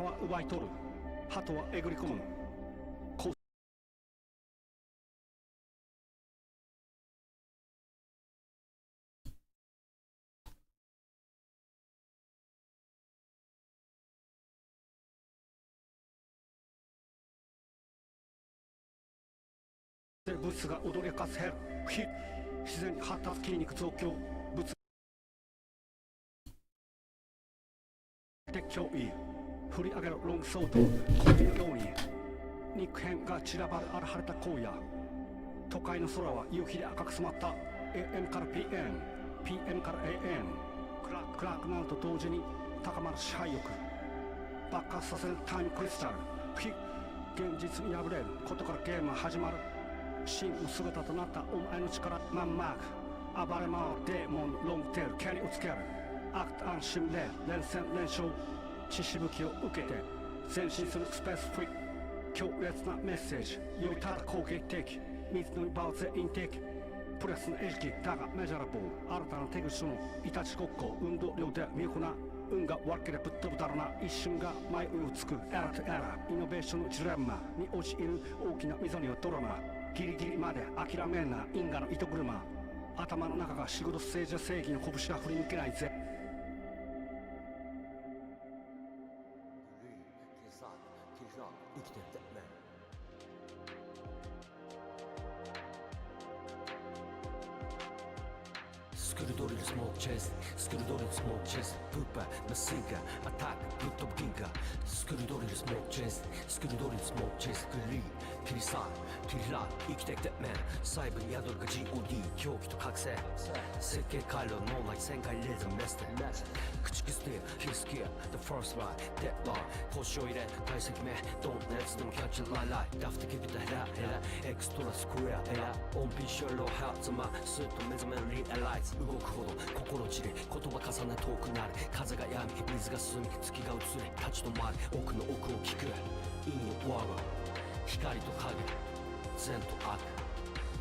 鷹は奪い取る、鳩はえぐり込む。物質が踊り明かすヘル自然に発達筋肉増強物鉄橋いい振り上げるロングソード小指のように肉片が散らばる荒晴れた荒野。都会の空は夕日で赤く染まった。 AM から PM から AM 暗くなると同時に高まる支配欲。爆発させるタイムクリスタル現実に破れることからゲームは始まる。真の姿となったお前の力マンマーク暴れ回るデーモンロングテール蹴りをつける。アクト安心で連戦連勝血しぶきを受けて前進するスペースフリー強烈なメッセージよりただ攻撃的水の場を全員的プレスの餌食だがメジャラブル新たな手口とのいたちごっこ運動量で見事な運が悪ければぶっ飛ぶだろうな。一瞬が迷いをつくエラとエライノベーションのジレンマに陥る大きな溝にはドラマ。ギリギリまで諦めんな因果の糸車。頭の中が仕事政治や正義の拳が振り抜けないぜ。スクルドリルスモークチェススクルドリルスモークチェスプーパーマシンガーアタックぶっ飛ぶ銀河スクルドリルスモークチェススクルドリルスモークチェスグリーキリサーキリラー生きてくデッドマン細部に宿るが GOD 狂気と覚醒設計回路脳内旋回レーザーメステ駆逐スティーヒスキア The first line Deadman 星を入れ体積目 Don't let's them catch it lie lie ダフてキビたヘラヘラエクストラスクエアエラ音頻ショーローハーツマスッと目覚めるリアライズ動くほど心散れ言葉重ね遠くなる風が闇水が澄み月が映れ立ち止まる奥の奥を聞く陰よ我が光と影善と悪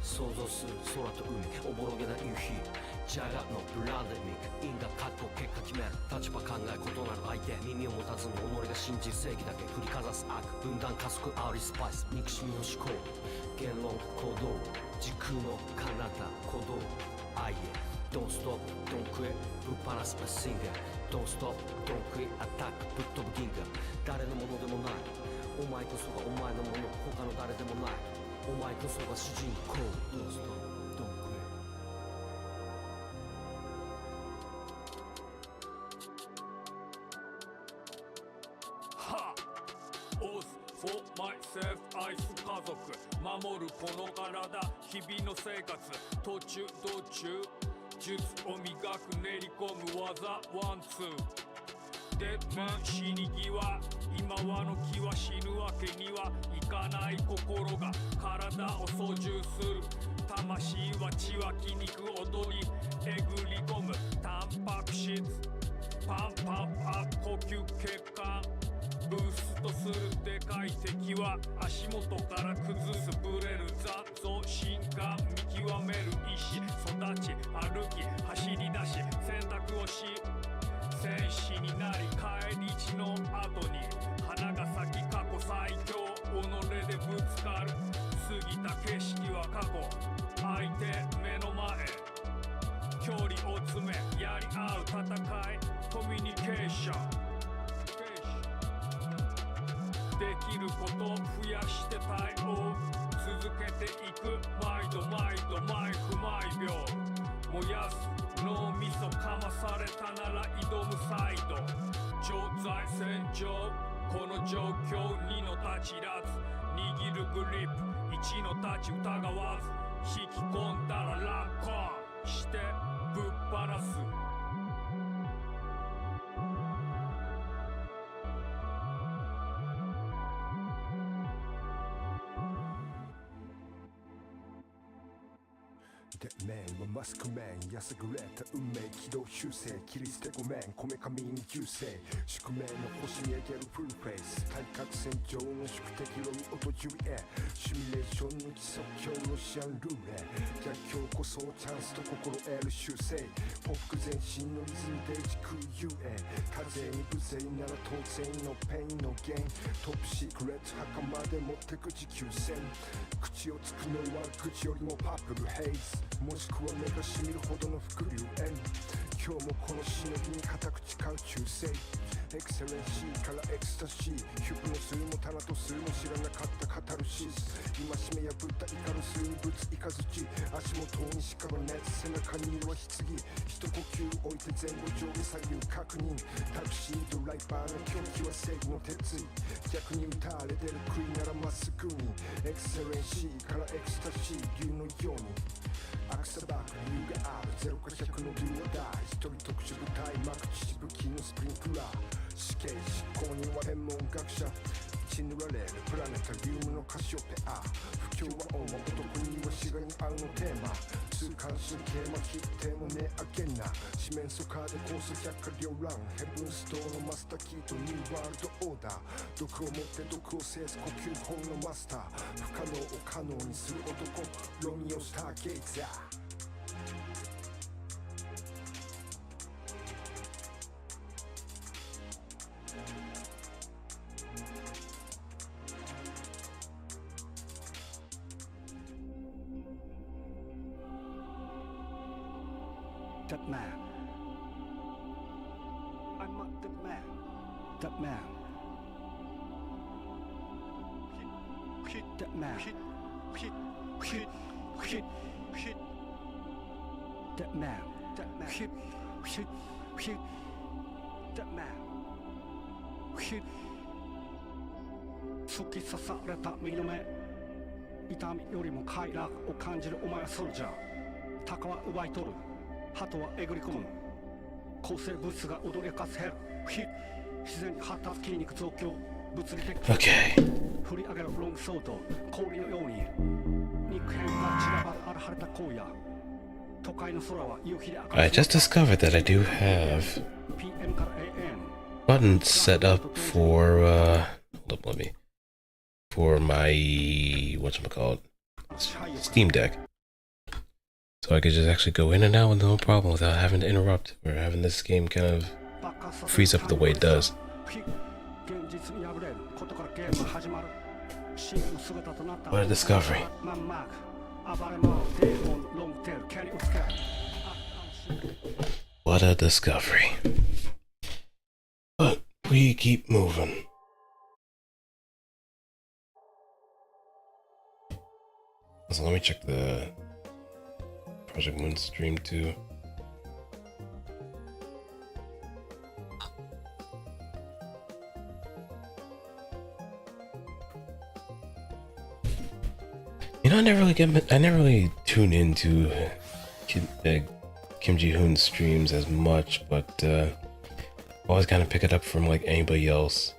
想像する空と海おぼろげな夕日ジャガのブランデミック因果格好結果決める立場考え異なる相手耳を持たずに己が信じる正義だけ振りかざす悪分断加速アーリスパイス憎しみの思考言論行動時空の彼方鼓動愛へDon't stop, don't quit ぶっ放すマシンガー Don't stop, don't quit アタックぶっ飛ぶ銀河誰のものでもないお前こそがお前のもの他の誰でもないお前こそが主人公 Don't stop, don't quit Ha! Oath for myself 愛す家族守るこの体日々の生活途中道中術を磨く練り込む技ワンツーデッマン死に際今はの気は死ぬわけにはいかない心が体を操縦する魂は血は筋肉踊りえぐり込むタンパク質パンパンアップ呼吸血管ブーストするでかい敵は足元から崩すブレる残像心眼見極める意志育ち歩き走り出し選択をし戦士になり帰り地の後に花が咲き過去最強己でぶつかる過ぎた景色は過去相手目の前距離を詰めやり合う戦いコミュニケーションできることを増やして対応続けていく毎度毎度毎分毎秒燃やす脳みそかまされたなら挑むサイド常在戦場この状況2の立ちらず握るグリップ1の立ち疑わず引き込んだらラッコンしてぶっ放す Deadman はマスクメンやさぐれた運命軌道修正切り捨てごめんこめかみに銃声宿命の星に上げるフルフェイス対角線上の宿敵ロミオとジュリエシミュレーションの基礎強ロシアンルーレ逆境こそチャンスと心得る修正報復前進のリズムで軸ゆえ多勢に無勢なら当然のペインのゲイントップシークレット墓まで持ってく持久戦口をつくのは口よりもパープルヘイズもしくは目がしみるほどの伏流炎今日もこのしのぎに固く誓う忠誠エクセレンシーからエクスタシーヒュプノスもタナトスも知らなかったカタルシス今しめ破ったイカロスにぶつイカズチ足元にしかば熱背中には棺一呼吸置いて前後上下左右確認タクシードライバーの狂気は正義の鉄意逆に打たれてる杭ならまっすぐにエクセレンシーからエクスタシー竜のようにアクサバーク理由がある0か100のドゥアダイ一人特殊部隊マクチ武器のスプリンクラー死刑執行人は天文学者血塗られるプラネタリウムのカシオペア不況は王も男には死がに合うのテーマ痛感神経麻痺手も値上げんな四面楚歌でコース百科両乱ヘブンストーンのマスターキーとニューワールドオーダー毒を持って毒を制す呼吸法のマスター不可能を可能にする男ロミオスターゲイザーDeadman. I'm not Deadman. Deadman. Hit. Deadman. Hit. Deadman. Hit. Deadman. Hit. 突き刺された身の目痛みよりも快楽を感じるお前はソルジャー鷹は奪い取る鳩はえぐり込む抗生物質が踊り明かすヘル自然に発達筋肉増強物理的 Okay. 振り上げるロングソード氷のように肉片が散らばる荒晴れた荒野都会の空は夕日で赤く I just discovered that I do have PM から AM buttons set up for hold up, let me for my whatchamacallit Steam Deck. So I could just actually go in and out with no problem without having to interrupt or having this game kind of freeze up the way it does. 現実に破れることからゲームが始まる真の姿となった What a discovery. マンマーク暴れ回るデーモンロングテール蹴りをつける What a discovery. But we keep moving. So let me check the Project Moon stream too. You know, I never really tune into Kim Ji-hoon's streams as much, but always kind of pick it up from like anybody else,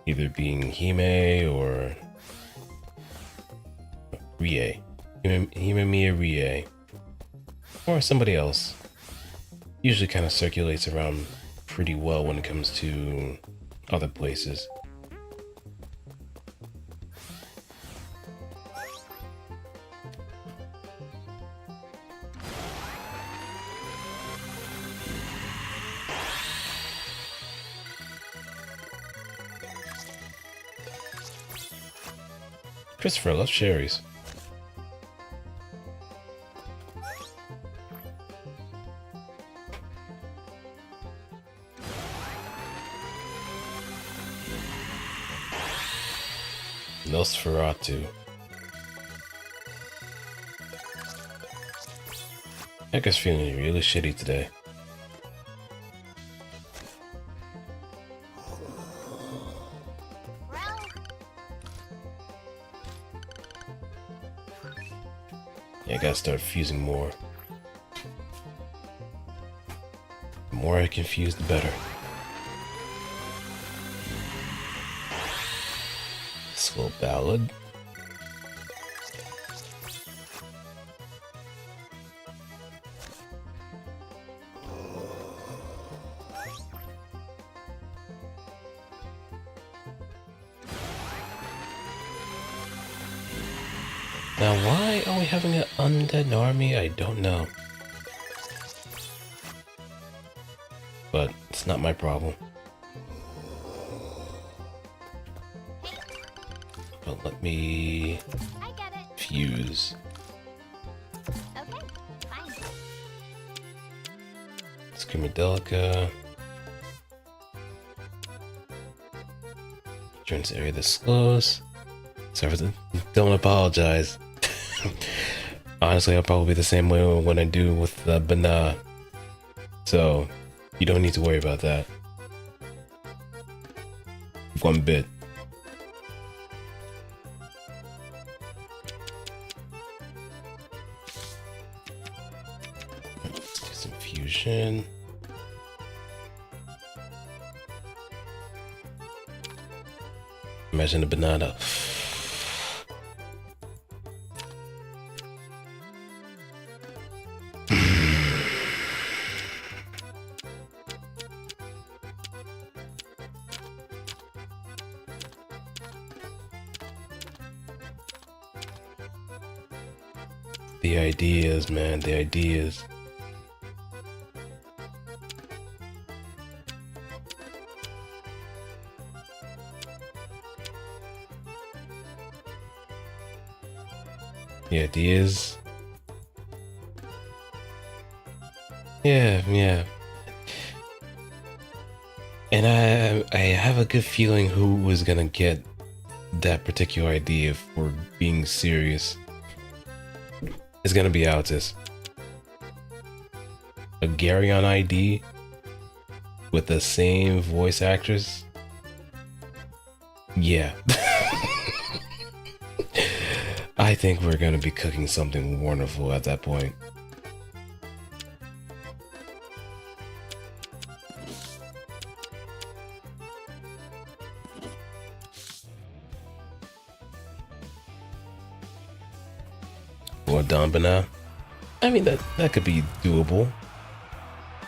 either being Hime or Rie. Himemiya Rie, or somebody else. Usually kind of circulates around pretty well when it comes to other places. Christopher loves cherries. Nosferatu. Ekka's feeling really shitty today. Yeah, I gotta start fusing more. The more I can fuse, the better. Slow ballad. Now, why are we having an undead army? I don't know. But it's not my problem. But let me I get it. fuse. Okay, fine. Screamadelica. Turn this area this close. Sorry for the, don't apologize. Honestly, I'll probably be the same way when I do with the Bana. So, you don't need to worry about that. One bit. Let's do some fusion. Imagine a banana. The ideas, man, the ideas. The ideas. Yeah. And I have a good feeling who was gonna get that particular idea for being serious. It's gonna be Altus. A Garyon ID with the same voice actress? Yeah. I think we're gonna be cooking something wonderful at that point. Or Dombana. I mean, that could be doable.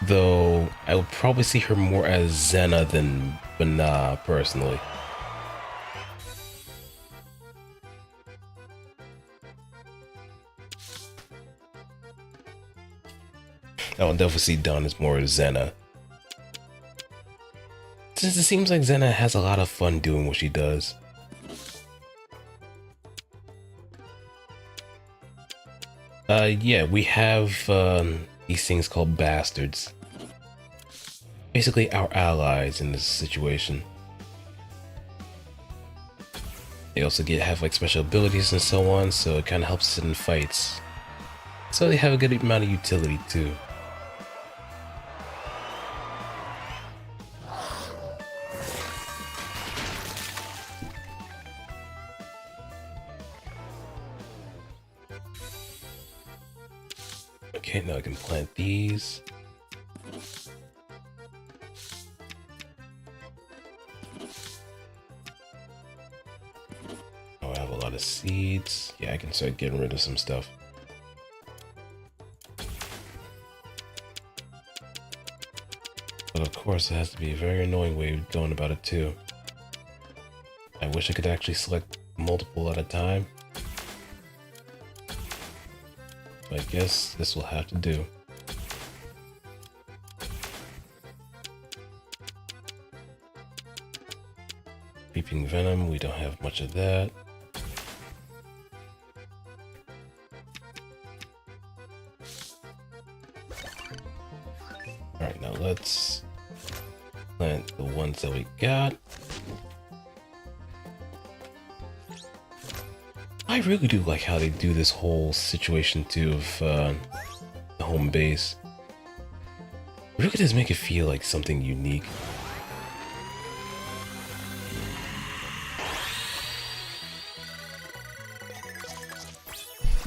Though, I would probably see her more as Xena than Bana, personally. I would definitely see Dawn as more Xena. Since it seems like Xena has a lot of fun doing what she does. Yeah, we have these things called bastards. Basically our allies in this situation. They also have like special abilities and so on, so it kind of helps us in fights. So they have a good amount of utility too. Okay, now I can plant these. Oh, I have a lot of seeds. Yeah, I can start getting rid of some stuff. But of course, it has to be a very annoying way of going about it too. I wish I could actually select multiple at a time. I guess this will have to do. Creeping Venom, we don't have much of that. Alright, now let's plant the ones that we got. I really do like how they do this whole situation too of the home base. It really does make it feel like something unique.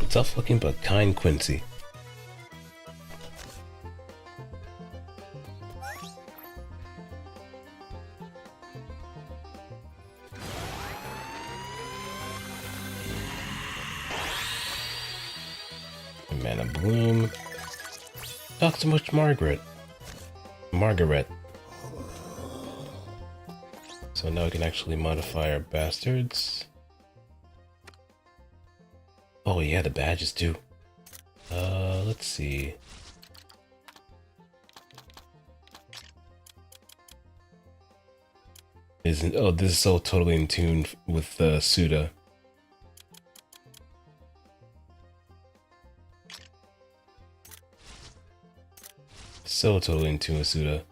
Tough looking but kind Quincy. Mana Bloom. Talk so much Margaret. So now we can actually modify our bastards. Oh yeah, the badges too. Let's see. Isn't this is so totally in tune with Suda. So totally in tune with Suda.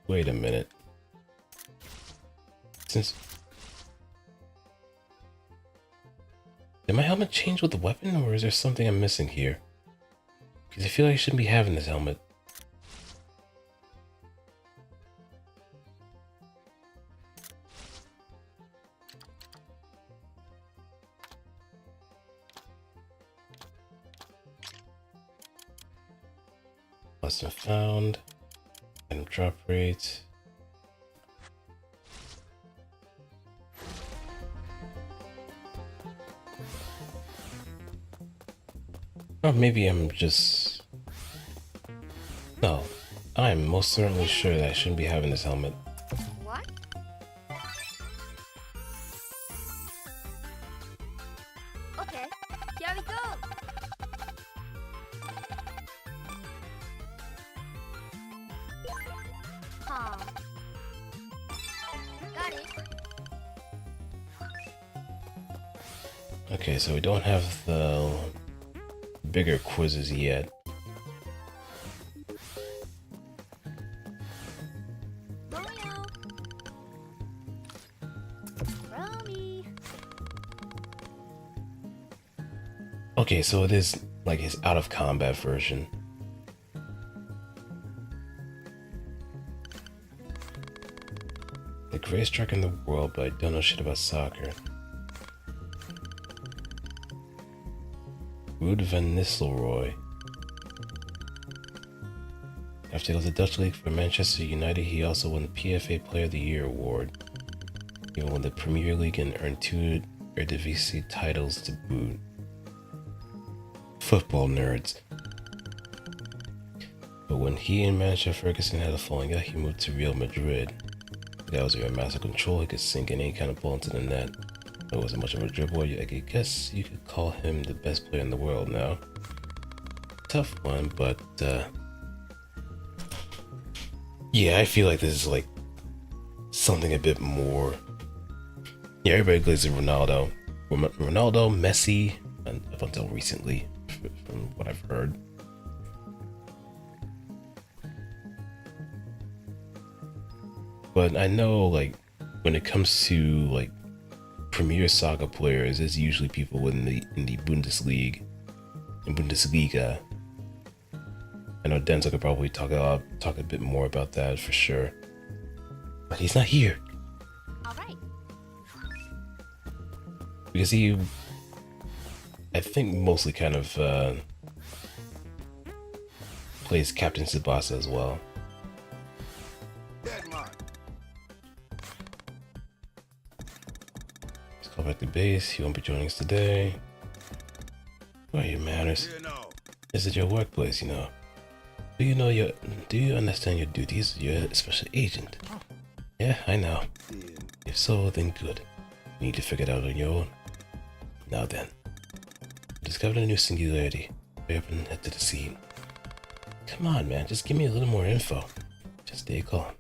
Wait a minute. Since did my helmet change with the weapon, or is there something I'm missing here? Because I feel like I shouldn't be having this helmet. Lost and found. Item drop rate. Or maybe I'm just... No, I'm most certainly sure that I shouldn't be having this helmet. What? Okay, here we go. Huh. Got it. Okay, so we don't have the bigger quizzes yet. Romeo. Romy. Okay, so it is like his out of combat version. The greatest track in the world, but I don't know shit about soccer. Ruud van Nistelrooy. After he left the Dutch League for Manchester United, he also won the PFA Player of the Year award. He won the Premier League and earned 2 Eredivisie titles to boot. Football nerds. But when he and manager Ferguson had a falling out, he moved to Real Madrid. The guy was a master control, he could sink any kind of ball into the net. It wasn't much of a dribbler. I guess you could call him the best player in the world now. Tough one, but yeah, I feel like this is like something a bit more. Yeah, everybody glazes Ronaldo. Ronaldo, Messi, and up until recently, from what I've heard. But I know, like, when it comes to like Premier soccer players, is usually people in the Bundesliga. In Bundesliga. I know Denzel could probably talk a bit more about that for sure. But he's not here. Alright. Because he, I think, mostly kind of plays Captain Tsubasa as well. Deadman. Let's call back to base. He won't be joining us today. What are your manners? You know. This is your workplace, you know. Do you understand your duties? You're a special agent. Yeah, I know. If so, then good. You need to figure it out on your own. Now then. Discovered a new singularity. Hurry up and head to the scene. Come on, man. Just give me a little more info. Just stay calm.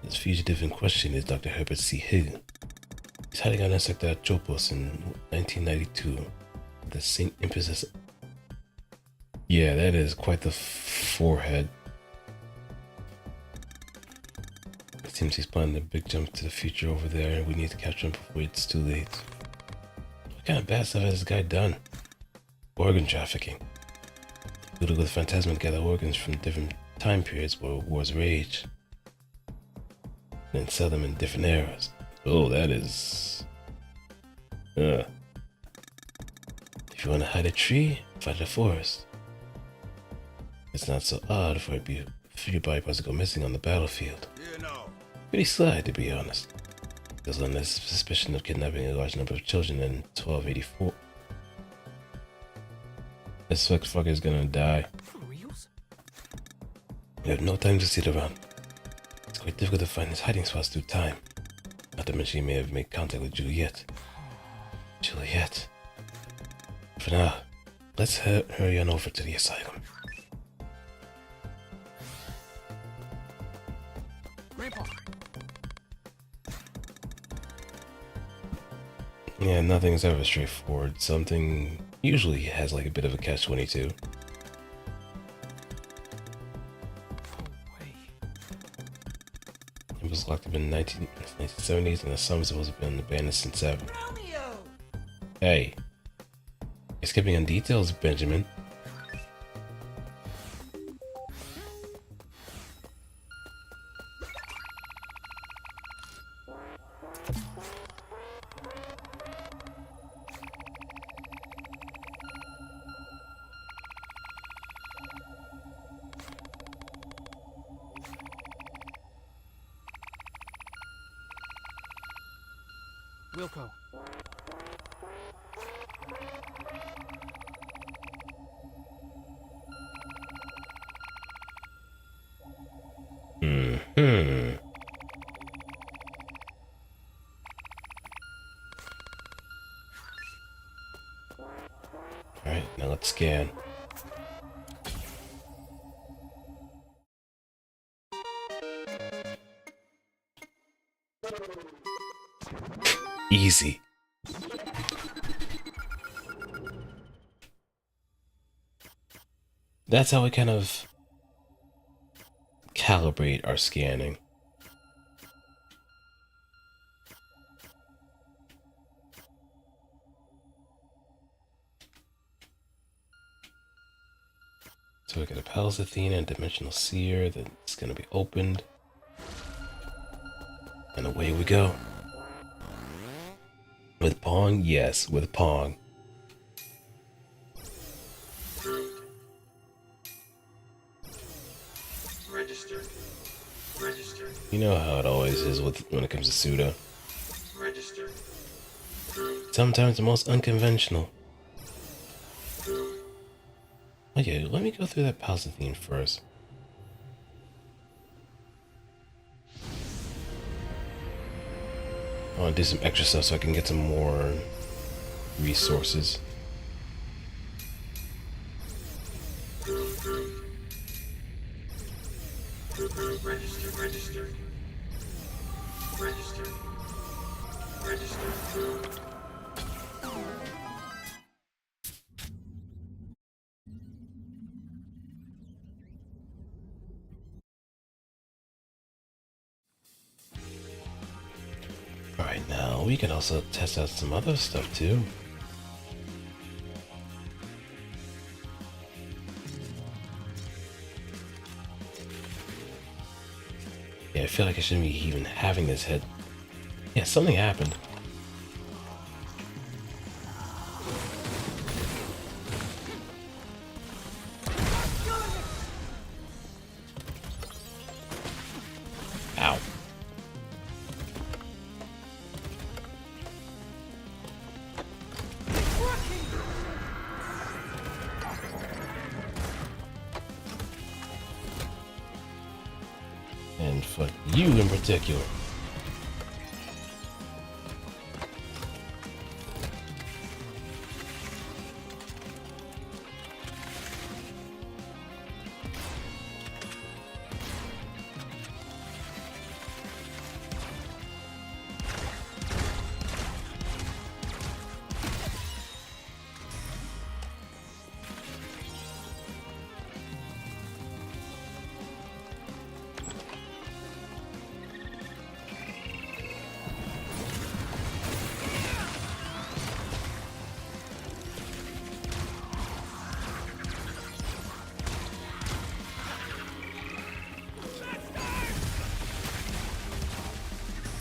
This fugitive in question is Dr. Herbert C. Hill. He's hiding out in Sector Chopos in 1992. The St. Emphasis. Yeah, that is quite the forehead. It seems he's planning a big jump to the future over there. We need to catch him before it's too late. What kind of bad stuff has this guy done? Organ trafficking. Looted with Phantasma to gather organs from different time periods where wars rage. And then sell them in different eras. Oh, that is... If you want to hide a tree, find a forest. It's not so odd for your body parts to go missing on the battlefield. You know. Pretty sly, to be honest. There's on this suspicion of kidnapping a large number of children in 1284. This fucker's gonna die. For reals? We have no time to sit around. It's quite difficult to find his hiding spots through time. Not to mention he may have made contact with Juliet. Juliet. For now, let's hurry on over to the asylum. Grandpa. Yeah, nothing's ever straightforward. Something usually has like a bit of a catch-22. It was locked up in the 1970s, and the sum was supposed to have been abandoned since ever. Romeo! Hey, you're skipping on details, Benjamin. Wilco. Hmm. Alright, now let's scan. Easy. That's how we kind of calibrate our scanning. So we got a Palace Athena and Dimensional Seer that's gonna be opened. And away we go. With Pong? Yes, with Pong. Register. Register. You know how it always is when it comes to Suda. Register. Sometimes the most unconventional. Okay, let me go through that Palace Athena first. I want to do some extra stuff so I can get some more resources. Register. Register. Register. Register. Alright, now we can also test out some other stuff too. Yeah, I feel like I shouldn't be even having this head. Yeah, something happened. Ow. And for you in particular.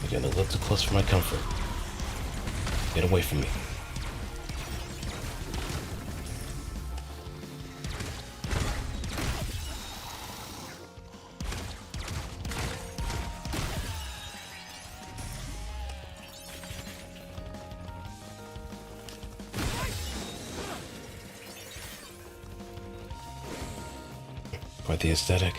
You're getting a little too close for my comfort. Get away from me. Quite the aesthetic.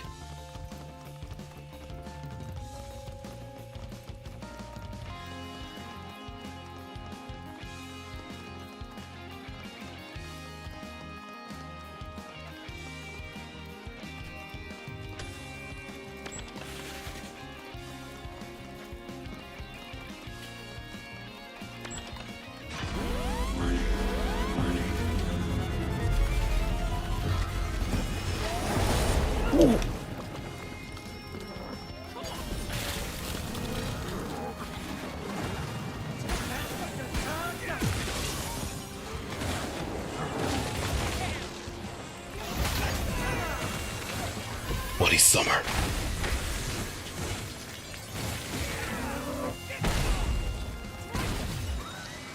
be summer.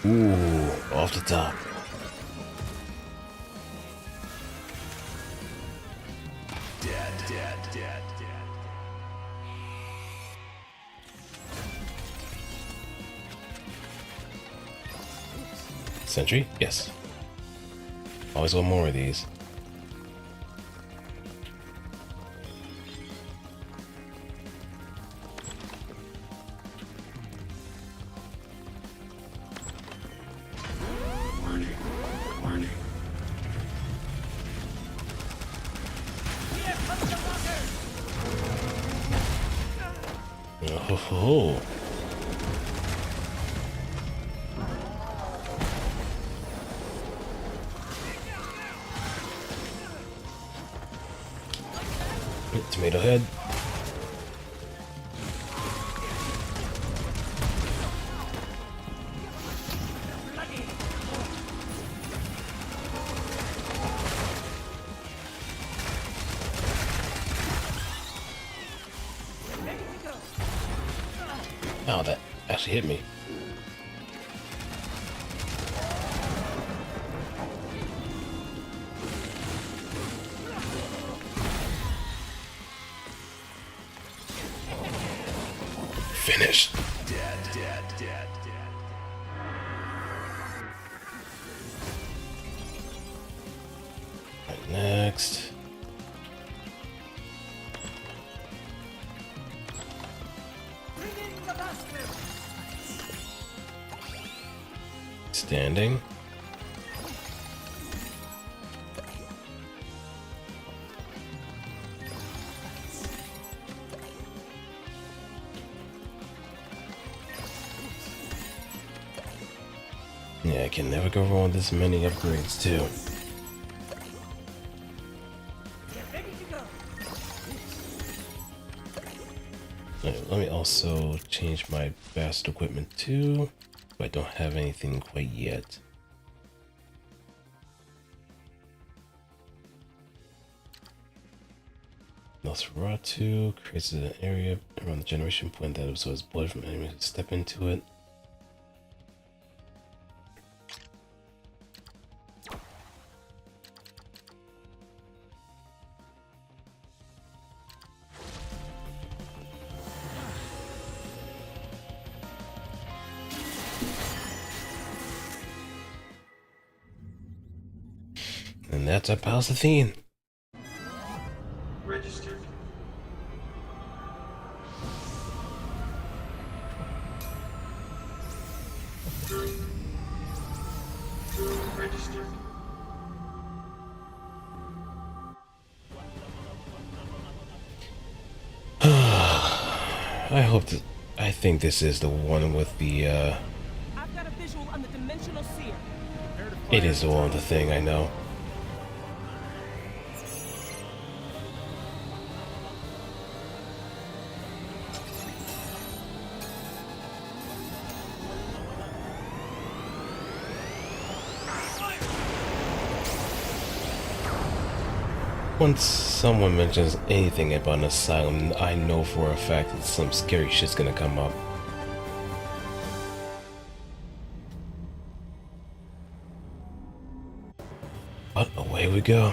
Ooh, off the top. Sentry? Yes. Always want more of these. Oh, ho, ho. Tomato head. Oh, that actually hit me. Finished. Right, next. Standing. Yeah, I can never go wrong with this many upgrades too. Alright, let me also change my best equipment too. I don't have anything quite yet. Nosferatu creates an area around the generation point that absorbs blood from enemies who step into it. And that's our pal Athene. Registered. Registered. I hope that I think this is the one with the I've got a visual on the dimensional seer. it is the one with the thing, I know. Once someone mentions anything about an asylum, I know for a fact that some scary shit's gonna come up. But away we go.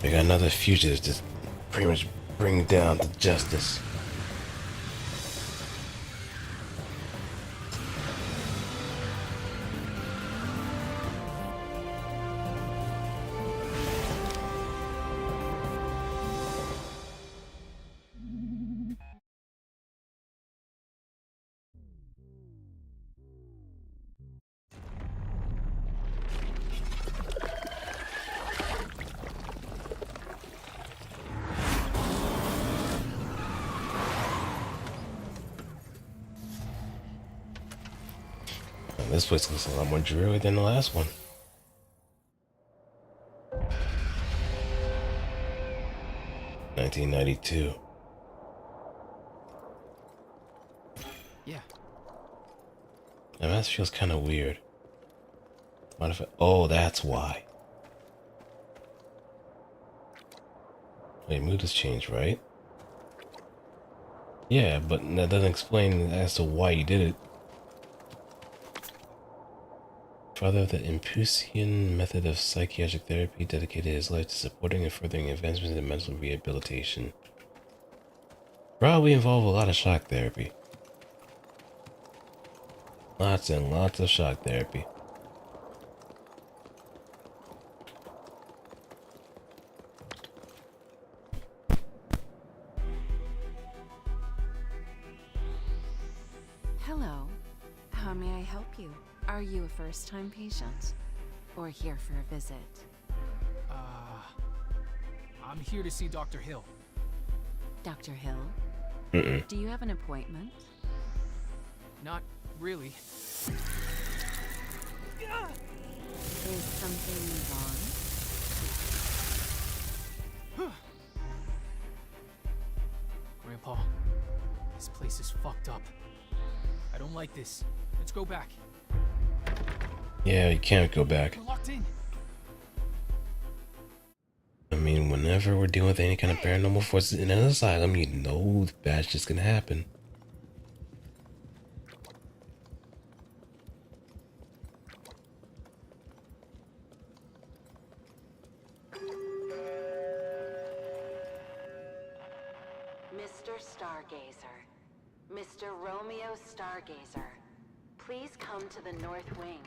We got another fugitive to pretty much bring down to justice. This place looks a lot more dreary than the last one. $1992. Yeah. Now that feels kind of weird. What if oh, that's why. Wait, mood has changed, right? Yeah, but that doesn't explain as to why you did it. Father of the Impusian method of psychiatric therapy, dedicated his life to supporting and furthering advancements in mental rehabilitation. Probably involve a lot of shock therapy. Lots and lots of shock therapy. Hello. How may I help you? Are you a first-time patient? Or here for a visit? I'm here to see Dr. Hill. Dr. Hill? Mm-mm. Do you have an appointment? Not really. Is something wrong? Grandpa, this place is fucked up. I don't like this. Let's go back. Yeah, you can't go back. We're locked in. I mean, whenever we're dealing with any kind of paranormal forces in an asylum, you know the bad's just gonna happen. Mr. Stargazer. Mr. Romeo Stargazer. Please come to the North Wing.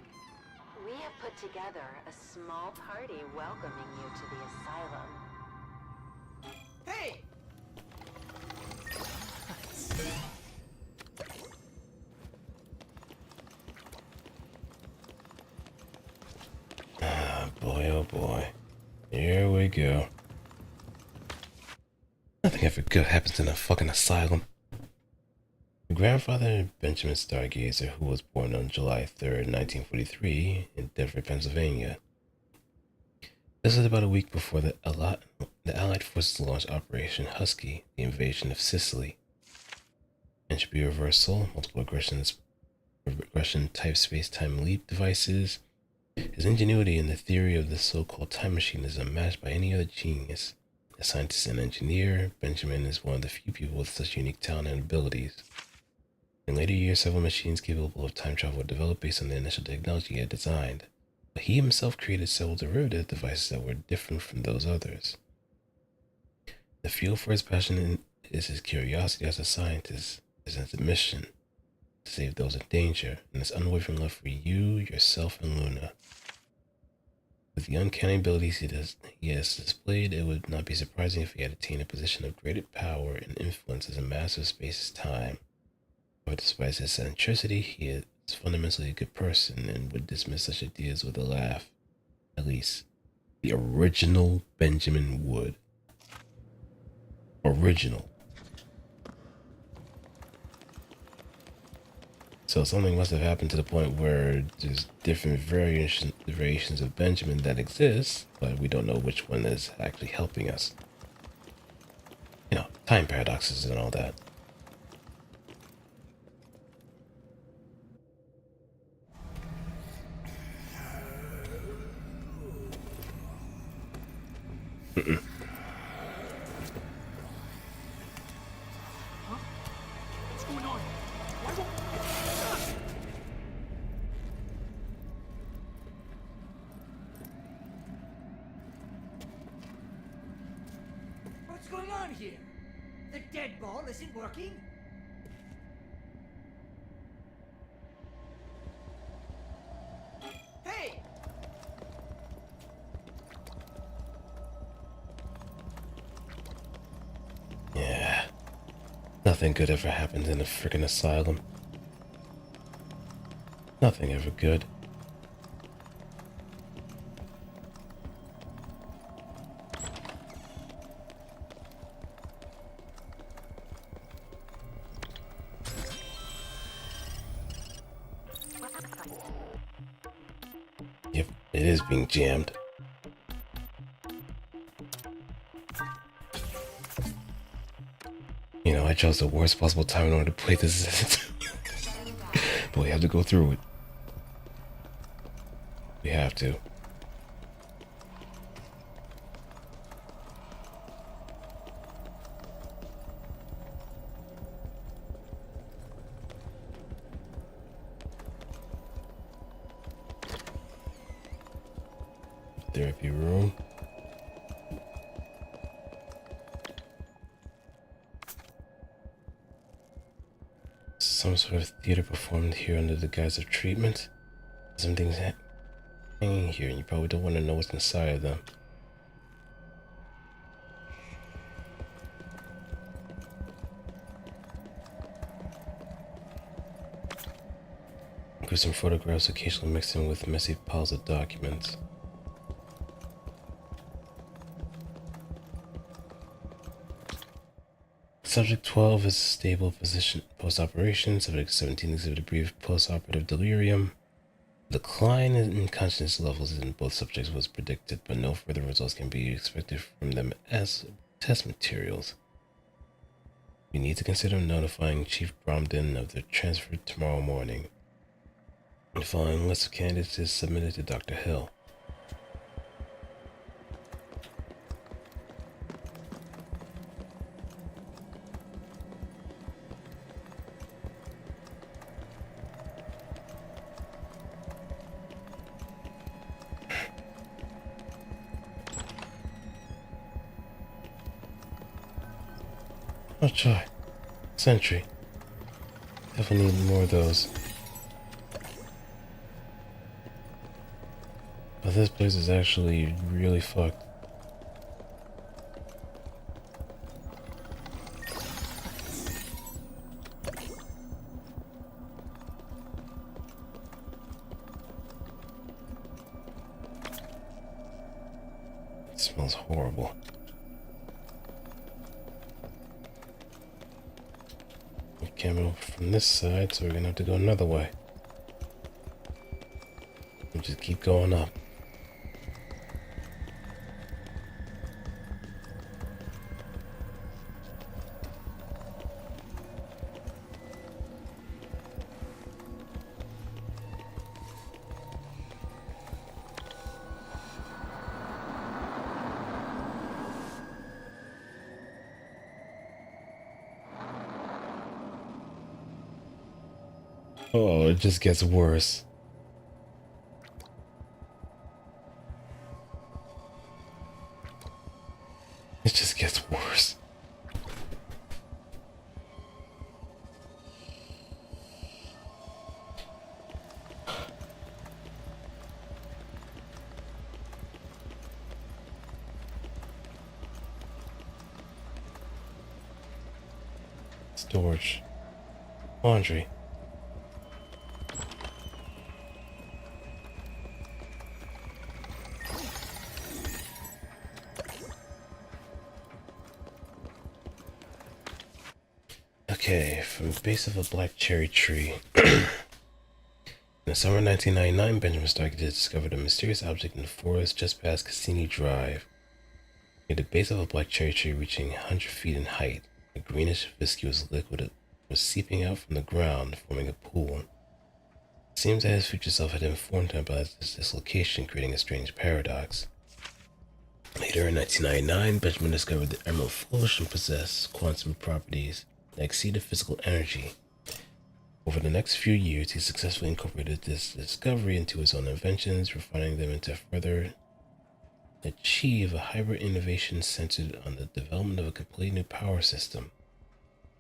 We have put together a small party welcoming you to the asylum. Hey! Ah, boy, oh boy. Here we go. Nothing ever good happens in a fucking asylum. My grandfather, Benjamin Stargazer, who was born on July 3rd, 1943, in Denver, Pennsylvania. This was about a week before the Allied forces launched Operation Husky, the invasion of Sicily. Entropy reversal, multiple regression type space-time leap devices. His ingenuity in the theory of the so-called time machine is unmatched by any other genius. A scientist and engineer, Benjamin is one of the few people with such unique talent and abilities. In later years, several machines capable of time travel were developed based on the initial technology he had designed, but he himself created several derivative devices that were different from those others. The fuel for his passion is his curiosity as a scientist, his sense of mission, to save those in danger, and his unwavering love for you, yourself, and Luna. With the uncanny abilities he has displayed, it would not be surprising if he had attained a position of greater power and influence as a master of space-time. But despite his eccentricity, he is fundamentally a good person and would dismiss such ideas with a laugh. At least, the original Benjamin would. Original. So something must have happened to the point where there's different variations of Benjamin that exist, but we don't know which one is actually helping us. You know, time paradoxes and all that. What's going on? Why won't... What's going on here? The dead ball isn't working? Hey! Yeah. Nothing good ever happens in a freaking asylum. Nothing ever good. Yep, it is being jammed. You know, I chose the worst possible time in order to play this. But we have to go through it. We have to. Therapy room. Some sort of theater performed here under the guise of treatment. Something's hanging here, and you probably don't want to know what's inside of them. Include some photographs occasionally mixed in with messy piles of documents. Subject 12 is stable position post-operation. Subject 17 exhibited brief post-operative delirium. Decline in consciousness levels in both subjects was predicted, but no further results can be expected from them as test materials. We need to consider notifying Chief Bromden of the transfer tomorrow morning. The following list of candidates is submitted to Dr. Hill. I'll try. Sentry. Definitely need more of those. But this place is actually really fucked. It smells horrible. We can't move from this side, so we're gonna have to go another way. We'll just keep going up. Oh, it just gets worse. It just gets worse. Storage. Laundry. Okay, from the base of a black cherry tree. In the summer of 1999, Benjamin Stark discovered a mysterious object in the forest just past Cassini Drive. Near the base of a black cherry tree reaching 100 feet in height, a greenish, viscous liquid was seeping out from the ground, forming a pool. It seems that his future self had informed him about this dislocation, creating a strange paradox. Later in 1999, Benjamin discovered that emerald fullerton possessed quantum properties that exceeded physical energy. Over the next few years, he successfully incorporated this discovery into his own inventions, refining them into further achieve a hybrid innovation centered on the development of a completely new power system.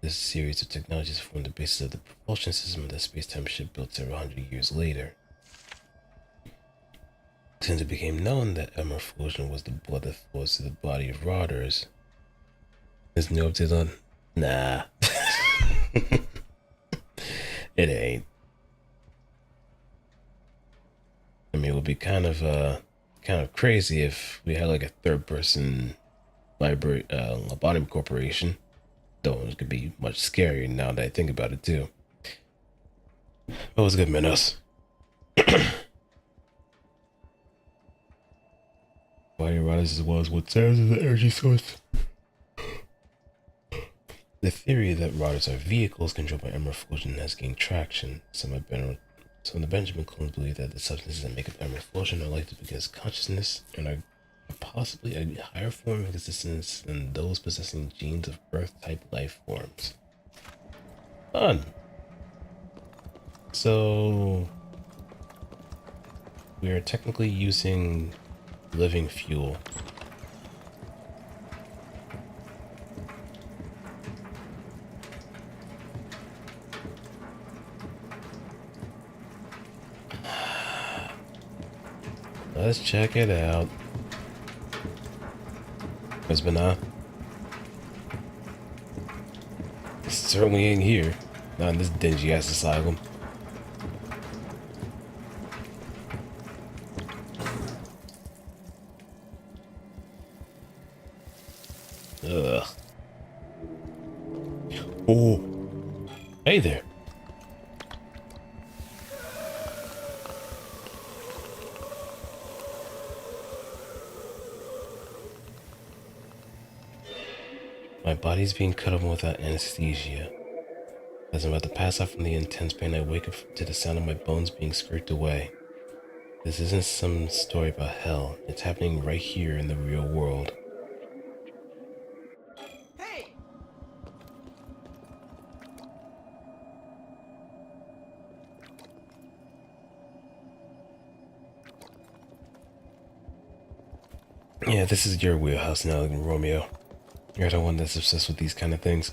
This series of technologies formed the basis of the propulsion system of the space-time ship built several hundred years later. Since it became known that emerald fullerton was the blood that flows through the body of rotters, there's no update on. Nah. It ain't. I mean, it would be kind of crazy if we had like a third-person lobotomy corporation. Though it could be much scarier now that I think about it too. What was good, Minos? Body rotters as well as what serves as the energy source. The theory that rotters are vehicles controlled by emerald fullerton has gained traction. Some of the Benjamin clones believe that the substances that make up emerald fullerton are likely to possess consciousness and are possibly a higher form of existence than those possessing genes of Earth-type life forms. Fun. So we are technically using living fuel. Let's check it out. Husband, it certainly ain't here. Not in this dingy ass asylum. Ugh. Oh. Hey there. My body's being cut open without anesthesia. As I'm about to pass out from the intense pain, I wake up to the sound of my bones being scraped away. This isn't some story about hell. It's happening right here in the real world. Hey! Yeah, this is your wheelhouse now, Romeo. You're the one that's obsessed with these kind of things.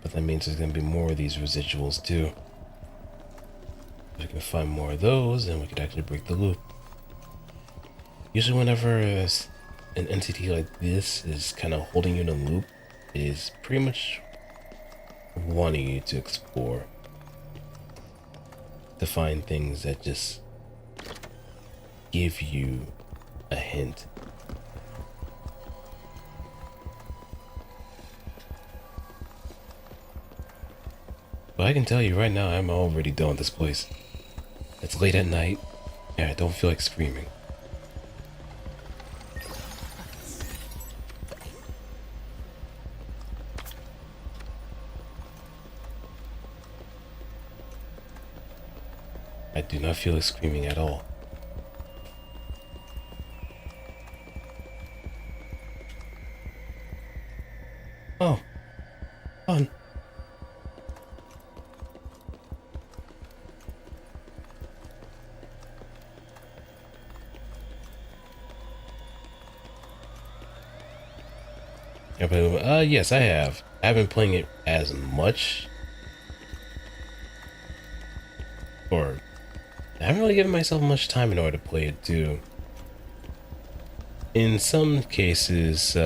But that means there's gonna be more of these residuals too. If we can find more of those, then we could actually break the loop. Usually whenever an entity like this is kind of holding you in a loop, it is pretty much wanting you to explore. To find things that just give you a hint. But I can tell you right now, I'm already done with this place. It's late at night, and I don't feel like screaming. I do not feel like screaming at all. Oh, fun. Yeah, but, yes, I have. I haven't been playing it as much. Or, I haven't really given myself much time in order to play it too. In some cases,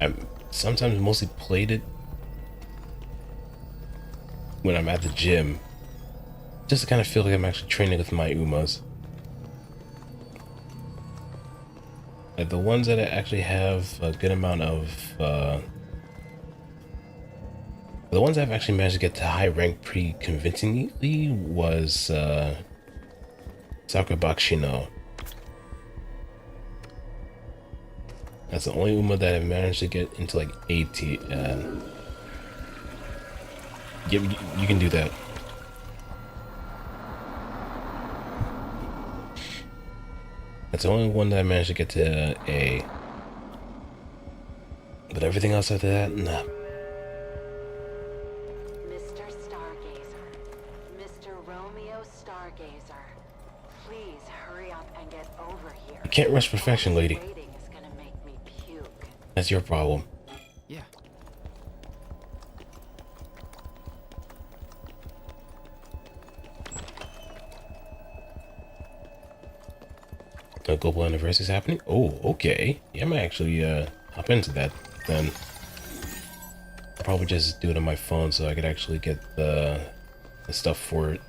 I've sometimes mostly played it when I'm at the gym, just to kind of feel like I'm actually training with my Umas. Like the ones that actually have a good amount of, the ones I've actually managed to get to high rank pretty convincingly was, Sakabakshino. That's the only Uma that I've managed to get into like 80. You can do that. That's the only one that I managed to get to A. But everything else after that, nah. Mr. Stargazer. Mr. Romeo Stargazer. Please hurry up and get over here. You can't rush perfection, lady. Waiting is gonna make me puke. That's your problem. Yeah. A global anniversary is happening? Oh, okay. Yeah, I might actually hop into that then. I'll probably just do it on my phone so I could actually get the stuff for it.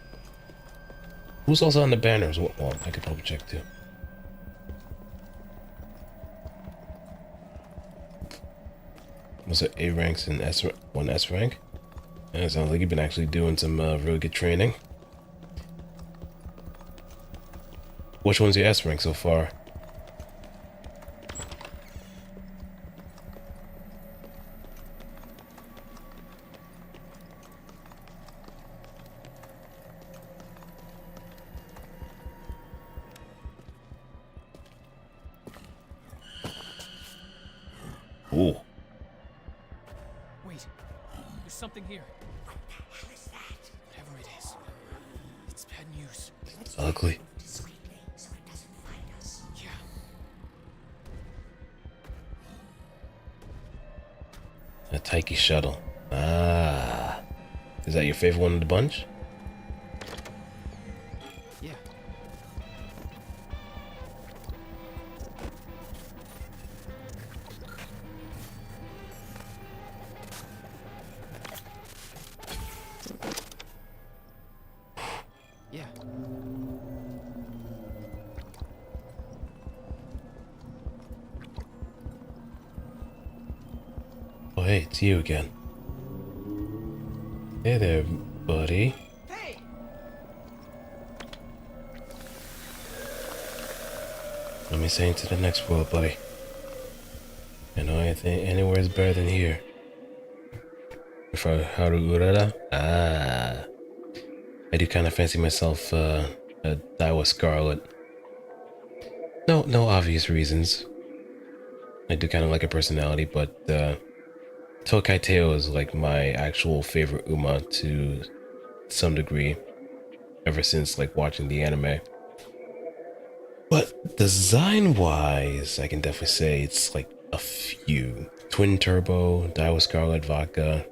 Who's also on the banners? Well, I could probably check too. Was it A ranks and one S rank? Yeah, it sounds like you've been actually doing some really good training. Which one's your S rank so far? Ooh. Wait, there's something here. What the hell is that? use. Ugly. Yeah. A Taiki shuttle. Ah. Is that your favorite one of the bunch? Yeah. Yeah. Oh, hey, it's you again. Hey there, buddy. Hey! Let me say into the next world, buddy. I know anything anywhere is better than here. For Haru Urara? Ah. I do kind of fancy myself a Daiwa Scarlet. No obvious reasons. I do kind of like her personality, but Tokai Teo is like my actual favorite Uma to some degree, ever since like watching the anime. But design-wise, I can definitely say it's like a few. Twin Turbo, Daiwa Scarlet Vodka,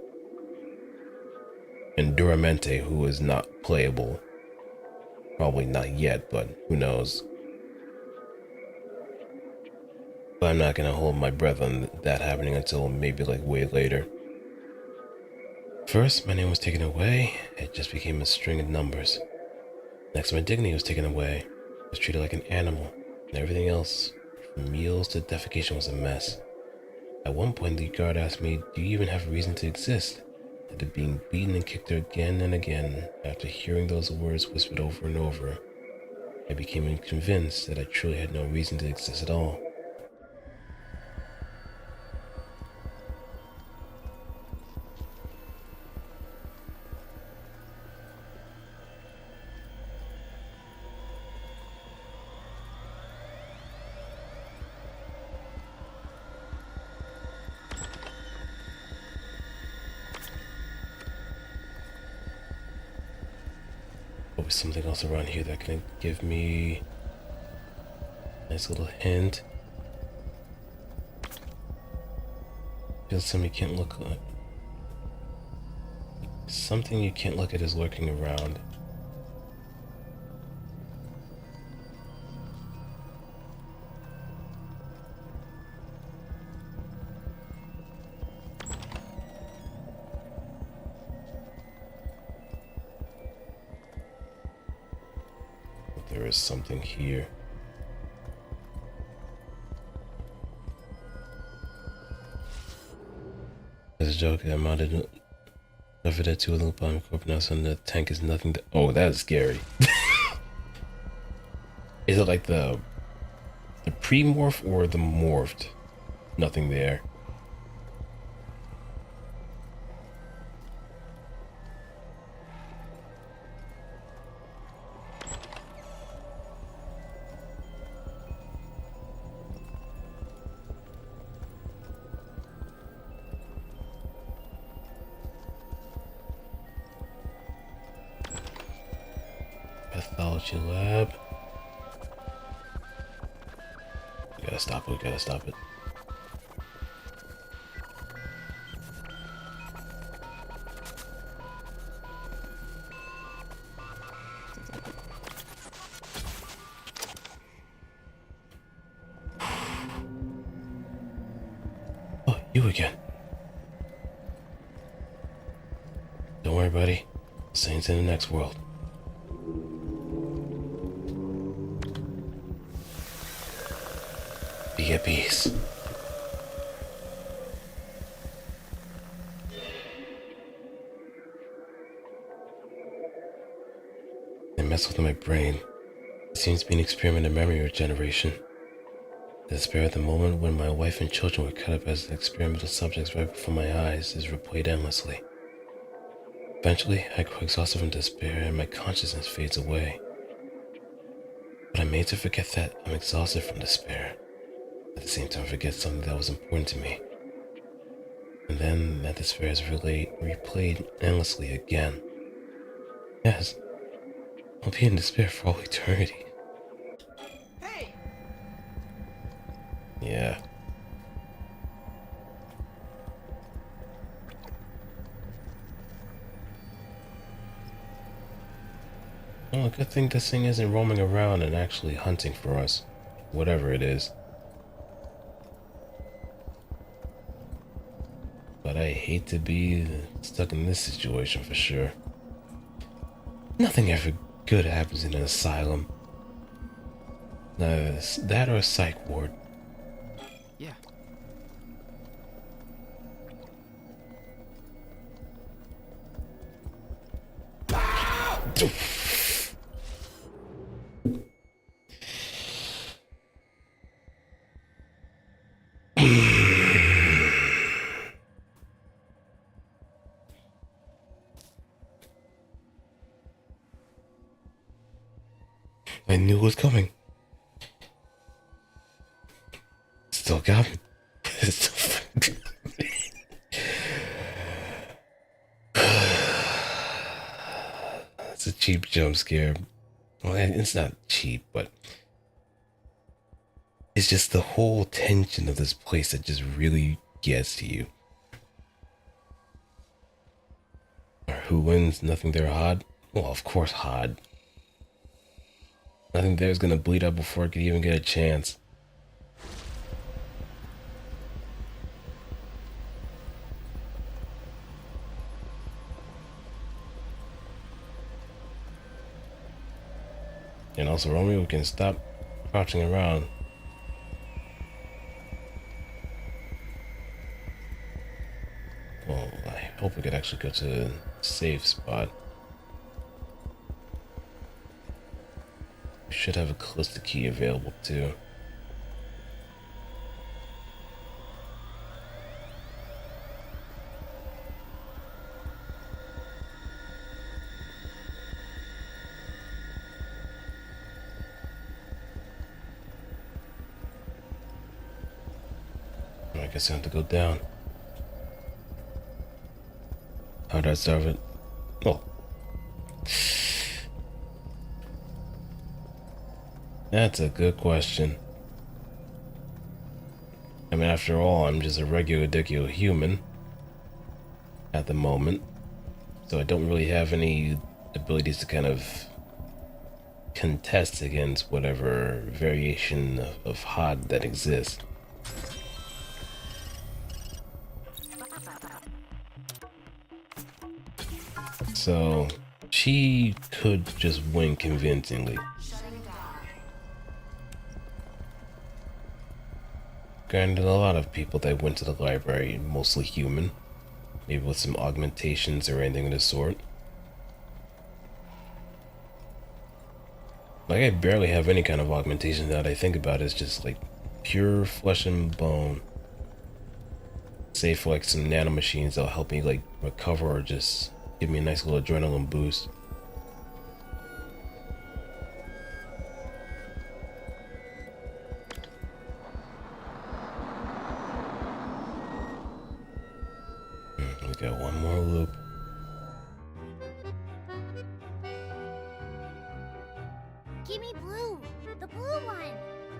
and Duramente, who is not playable. Probably not yet, but who knows. But I'm not gonna hold my breath on that happening until maybe like way later. First, my name was taken away, it just became a string of numbers. Next, my dignity was taken away. I was treated like an animal, and everything else, from meals to defecation, was a mess. At one point, the guard asked me, "Do you even have a reason to exist?" After being beaten and kicked again and again, after hearing those words whispered over and over, I became convinced that I truly had no reason to exist at all. Always something else around here that can give me a nice little hint. Feels something you can't look at. Something you can't look at is lurking around. But there is something here. As a joke, I mounted over there to a little bomb corpus and the tank is nothing to— oh, that is scary. Is it like the pre-morph or the morphed? Nothing there. Pathology lab. We gotta stop it, we gotta stop it. Oh, you again. Don't worry, buddy. Saints in the next world. Be at peace. They mess with my brain. It seems to be an experiment in memory regeneration. The despair at the moment when my wife and children were cut up as experimental subjects right before my eyes is replayed endlessly. Eventually, I grow exhausted from despair and my consciousness fades away. But I'm made to forget that I'm exhausted from despair. At the same time, forget something that was important to me. And then that despair is replayed endlessly again. Yes, I'll be in despair for all eternity. Hey! Yeah. Well, a good thing this thing isn't roaming around and actually hunting for us. Whatever it is. But I hate to be stuck in this situation for sure. Nothing ever good happens in an asylum. That or a psych ward. Yeah. I knew it was coming. Still got me. It's a cheap jump scare. Well, it's not cheap, but it's just the whole tension of this place that just really gets to you. Who wins? Nothing there, Hod? Well, of course, Hod. Nothing there's gonna bleed out before it could even get a chance. And also, Romeo can stop crouching around. Well, I hope we could actually go to a safe spot. We should have a cluster key available too. I guess I have to go down. How'd I solve it? Oh. That's a good question. I mean, after all, I'm just a regular dickio human at the moment. So I don't really have any abilities to kind of contest against whatever variation of Hod that exists. So she could just win convincingly. Granted, a lot of people that went to the library, mostly human, maybe with some augmentations or anything of the sort. Like, I barely have any kind of augmentation that I think about. It's just like pure flesh and bone. Save for like some nanomachines that'll help me like recover or just give me a nice little adrenaline boost. We got one more loop. Give me blue. The blue one.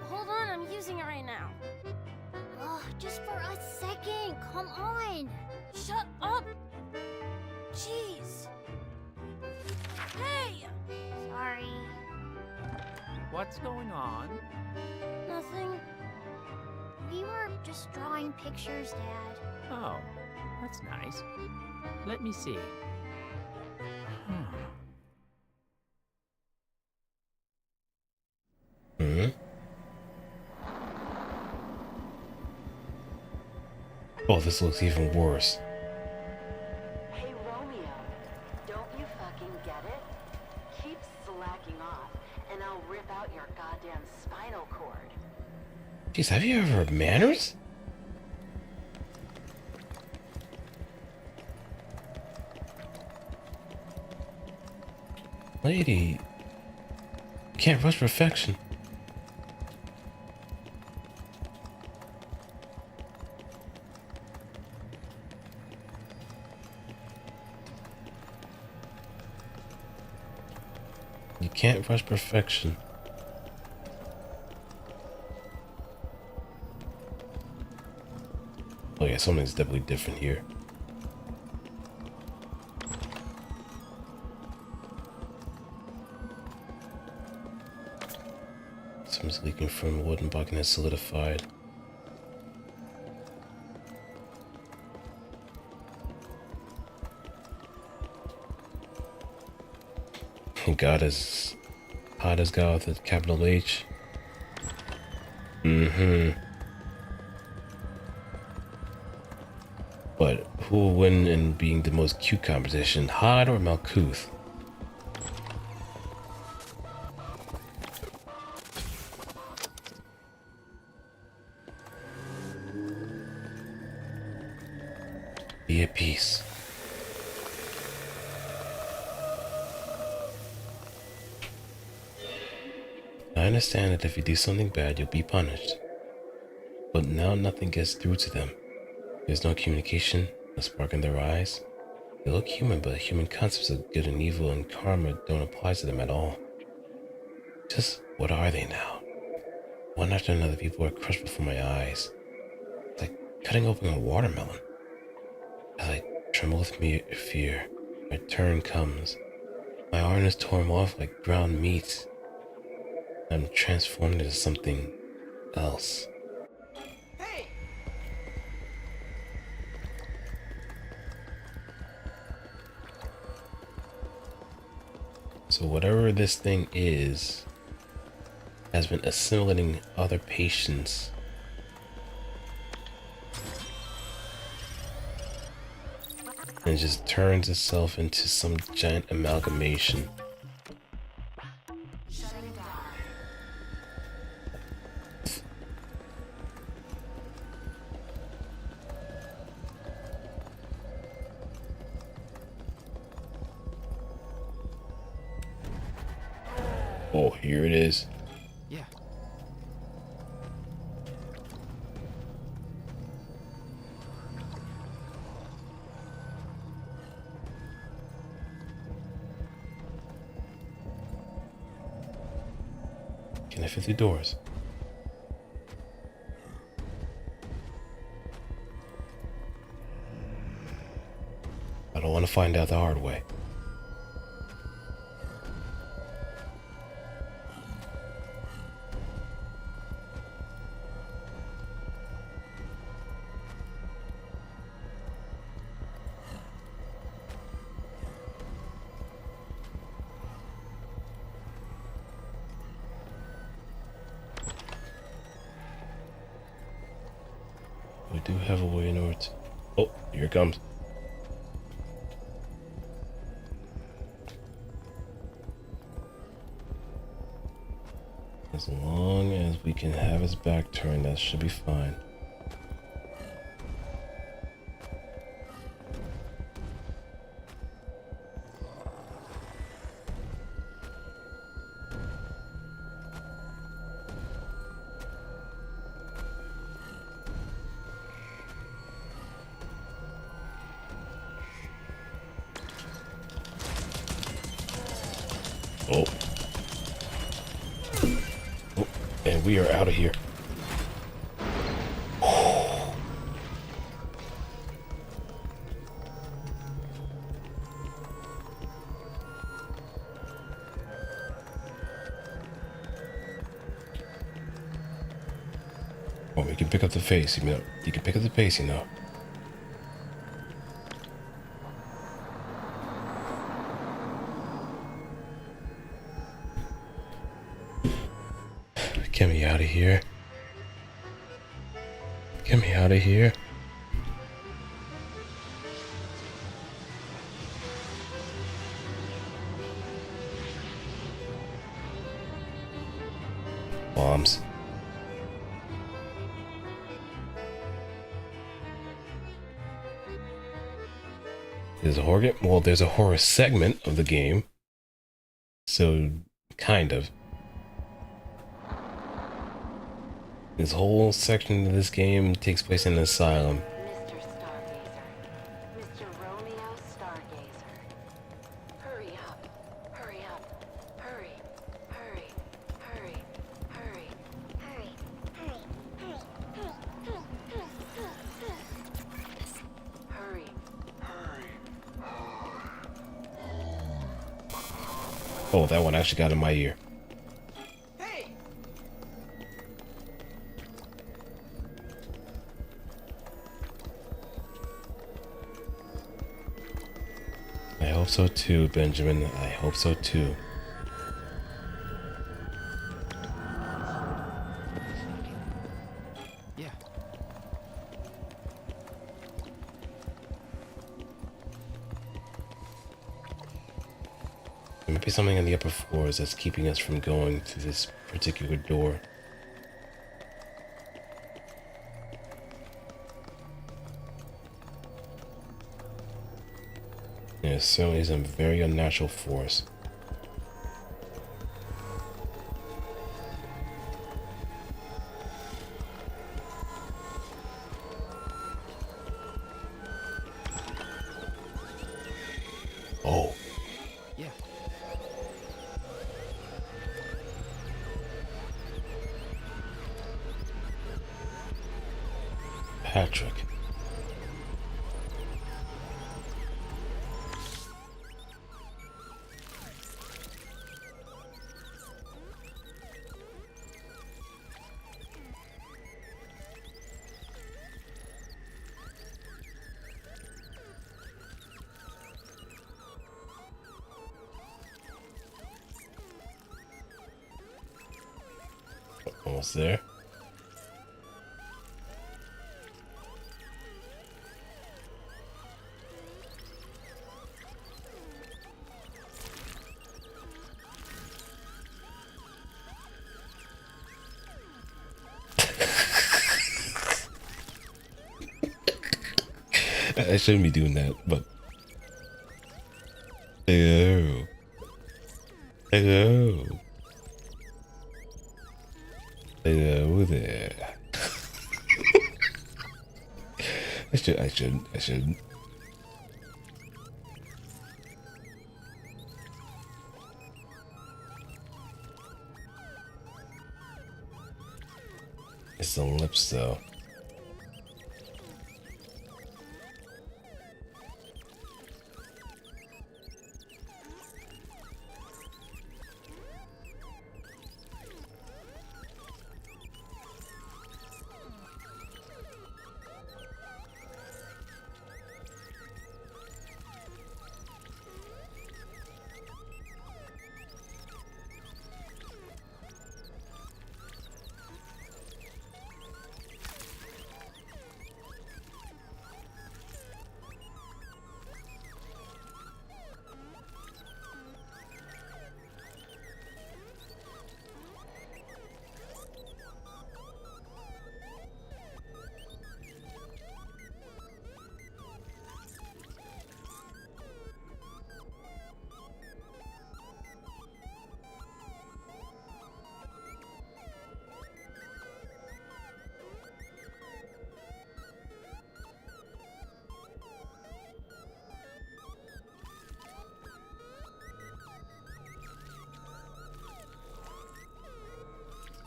Hold on, I'm using it right now. Oh, just for a second. Come on. Shut up. Jeez. Hey! Sorry. What's going on? Nothing. We were just drawing pictures, Dad. Oh, that's nice. Let me see. Hmm? Oh, this looks even worse. Hey, Romeo, don't you fucking get it? Keep slacking off, and I'll rip out your goddamn spinal cord. Jeez, have you ever had manners? Lady, you can't rush perfection. You can't rush perfection. Oh yeah, something's definitely different here. Something's leaking from a wooden bucket and has solidified. God is hot as God with a capital H. But who will win in being the most cute competition, Hod or Malkuth? Be at peace. I understand that if you do something bad, you'll be punished. But now nothing gets through to them. There's no communication, no spark in their eyes. They look human, but human concepts of good and evil and karma don't apply to them at all. Just what are they now? One after another, people are crushed before my eyes. It's like cutting open a watermelon. As I tremble with fear, my turn comes. My arm is torn off like ground meat. I'm transformed into something else. Hey! So whatever this thing is, has been assimilating other patients. And just turns itself into some giant amalgamation. Oh, here it is. Yeah. Can I fit through doors? I don't want to find out the hard way. We do have a way in order to... Oh, here it comes. As long as we can have his back turned, that should be fine. Oh. Oh, and we are out of here. Oh, we can pick up the face, you know. You can pick up the pace, you know. Get me out of here. Get me out of here. Bombs. There's a horror game. Well, there's a horror segment of the game. So, kind of. This whole section of this game takes place in an asylum. Mr. Stargazer. Mr. Romeo Stargazer. Hurry up. Hurry up. Hurry. Oh, that one actually got in my ear. Hey! I hope so too, Benjamin. I hope so too. Yeah. There might be something on the upper floors that's keeping us from going to this particular door. There's certainly some very unnatural force. Oh. Yeah. Patrick. Almost there. I shouldn't be doing that, but hello. Hello. Hello there. I should. It's the lips though.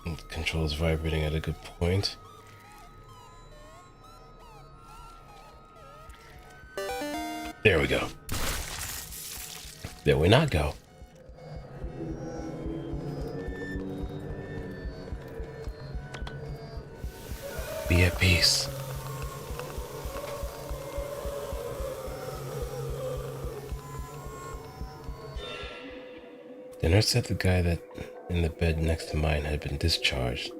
The control's vibrating at a good point. There we go. There we not go. Be at peace. The nurse said the guy that in the bed next to mine had been discharged.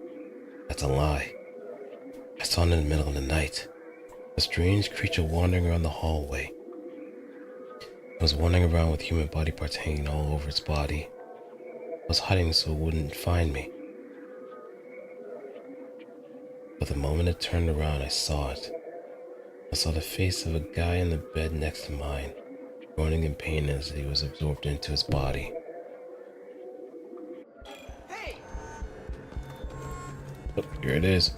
That's a lie. I saw him in the middle of the night. A strange creature wandering around the hallway. It was wandering around with human body parts hanging all over its body. I was hiding so it wouldn't find me. But the moment it turned around, I saw it. I saw the face of a guy in the bed next to mine, groaning in pain as he was absorbed into his body. Hey! Oh, here it is.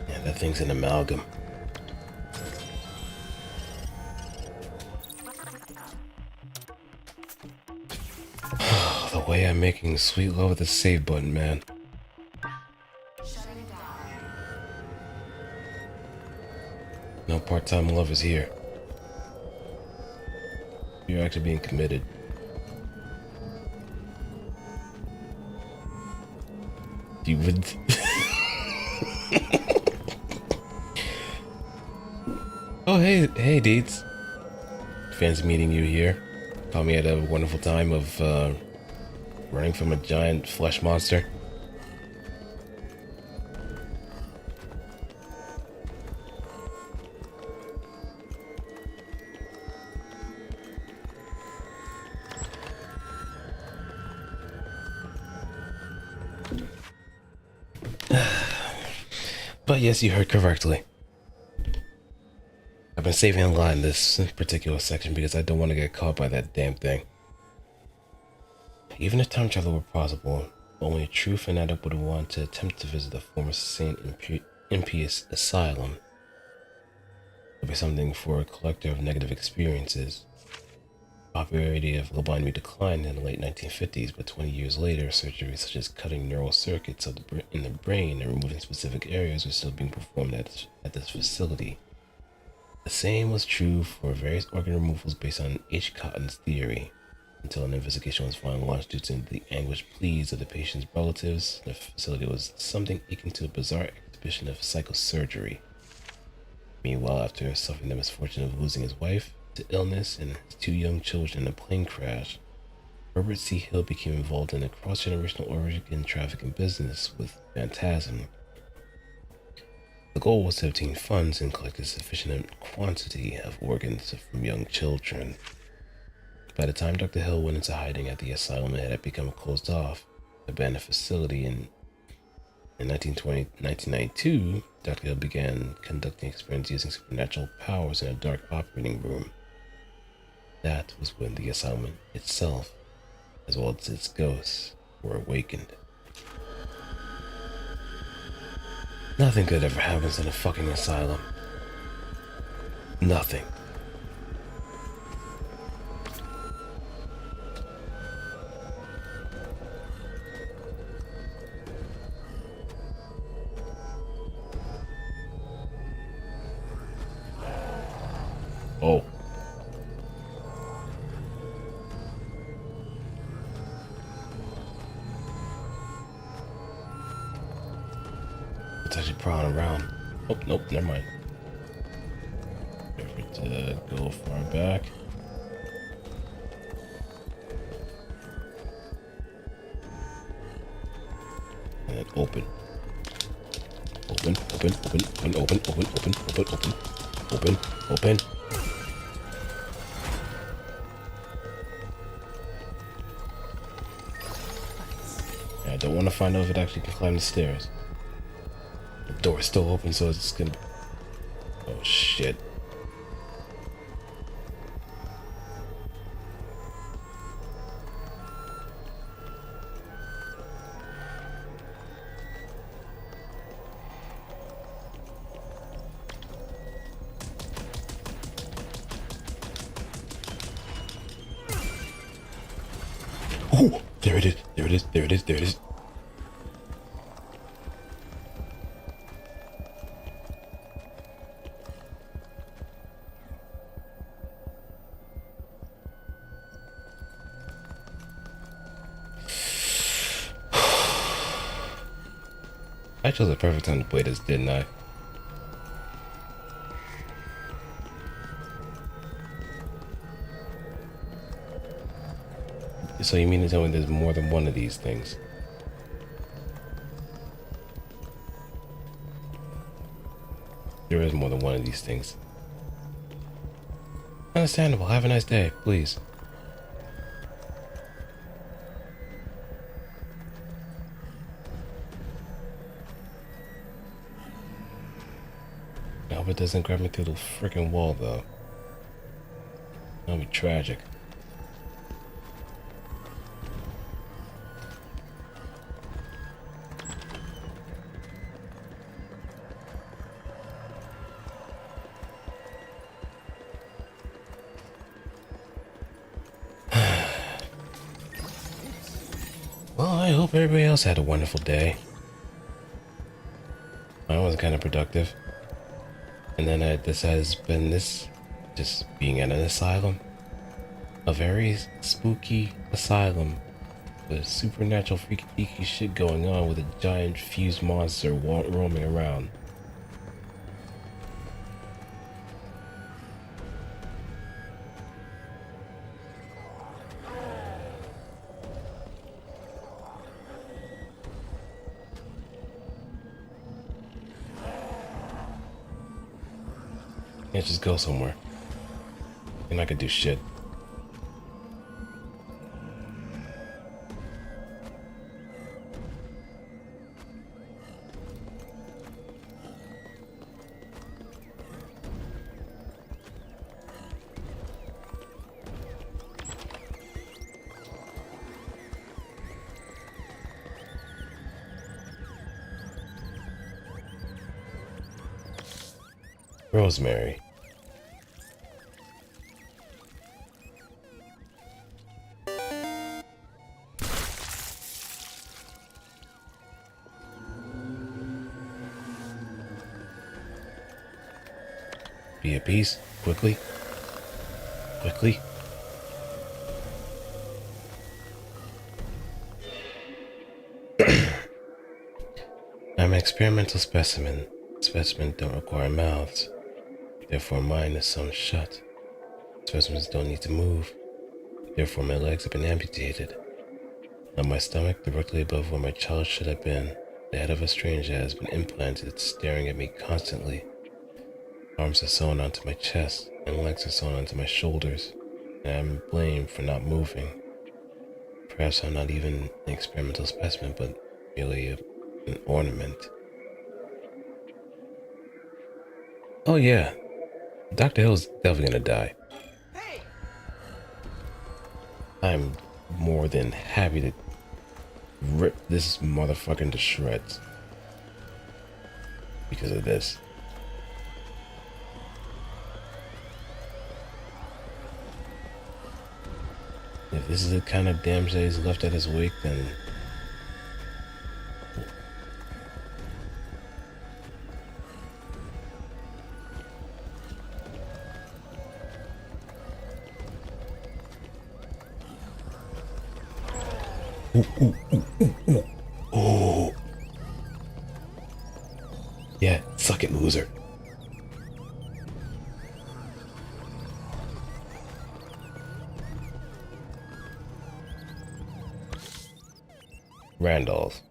Yeah, that thing's an amalgam. the way I'm making sweet love with the save button, man. No part-time lovers here. You're actually being committed. You would. Oh, hey, Deeds. Fancy meeting you here. Thought we had a wonderful time of running from a giant flesh monster. But yes, you heard correctly. I've been saving a lot in this particular section because I don't want to get caught by that damn thing. Even if time travel were possible, only a true fanatic would want to attempt to visit the former Saint Impious Asylum. It would be something for a collector of negative experiences. The popularity of lobotomy declined in the late 1950s, but 20 years later, surgeries such as cutting neural circuits in the brain and removing specific areas were still being performed at this facility. The same was true for various organ removals based on H. Cotton's theory, until an investigation was finally launched due to the anguished pleas of the patient's relatives. The facility was something akin to a bizarre exhibition of psychosurgery. Meanwhile, after suffering the misfortune of losing his wife to illness and his 2 young children in a plane crash, Herbert C. Hill became involved in a cross-generational organ trafficking business with Phantasm. The goal was to obtain funds and collect a sufficient quantity of organs from young children. By the time Dr. Hill went into hiding at the asylum, it had become closed off, abandoned facility. In 1992, Dr. Hill began conducting experiments using supernatural powers in a dark operating room. That was when the asylum itself, as well as its ghosts, were awakened. Nothing good ever happens in a fucking asylum. Nothing. Oh. It's actually prowling around. Oh, nope, never mind. Careful to go far back. And then open. Open, open, open, open, open, open, open, open, open, open, open. I don't want to find out if it actually can climb the stairs. The door is still open, so it's gonna... Oh shit. Oh, there it is, there it is, there it is, there it is. I chose the perfect time to play this, didn't I? So you mean to tell me there's more than one of these things? There is more than one of these things. Understandable. Have a nice day, please. I hope it doesn't grab me through the freaking wall, though. That'll be tragic. Well, I hope everybody else had a wonderful day. Mine was kind of productive. And then I decided to spend this just being at an asylum. A very spooky asylum with supernatural freaky deaky shit going on with a giant fused monster roaming around. Can't just go somewhere. You're not gonna do shit. Rosemary. Be at peace. Quickly. Quickly. I'm an experimental specimen. Specimens don't require mouths. Therefore mine is sewn shut. Specimens don't need to move. Therefore my legs have been amputated. On my stomach, directly above where my child should have been, the head of a stranger has been implanted, staring at me constantly. Arms are sewn onto my chest, and legs are sewn onto my shoulders, and I'm blamed for not moving. Perhaps I'm not even an experimental specimen, but merely an ornament. Oh yeah, Dr. Hill's definitely gonna die. Hey! I'm more than happy to rip this motherfucker to shreds because of this. If this is the kind of damage that he's left at his wake, then oh. Yeah, suck it, loser. Randolph.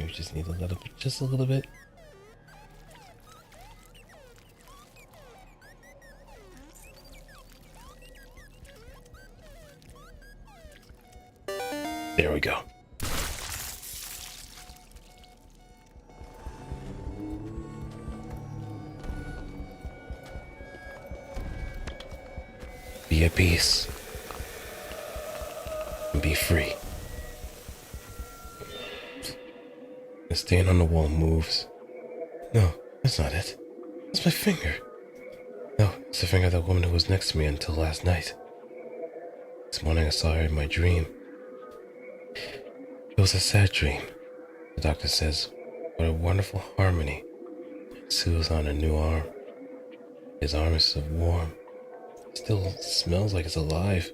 We just need a little bit, just a little bit. There we go. Be at peace. And be free. The stain on the wall moves. No, that's not it. That's my finger. No, it's the finger of that woman who was next to me until last night. This morning I saw her in my dream. It was a sad dream. The doctor says, what a wonderful harmony. Sue's on a new arm. His arm is so warm. It still smells like it's alive.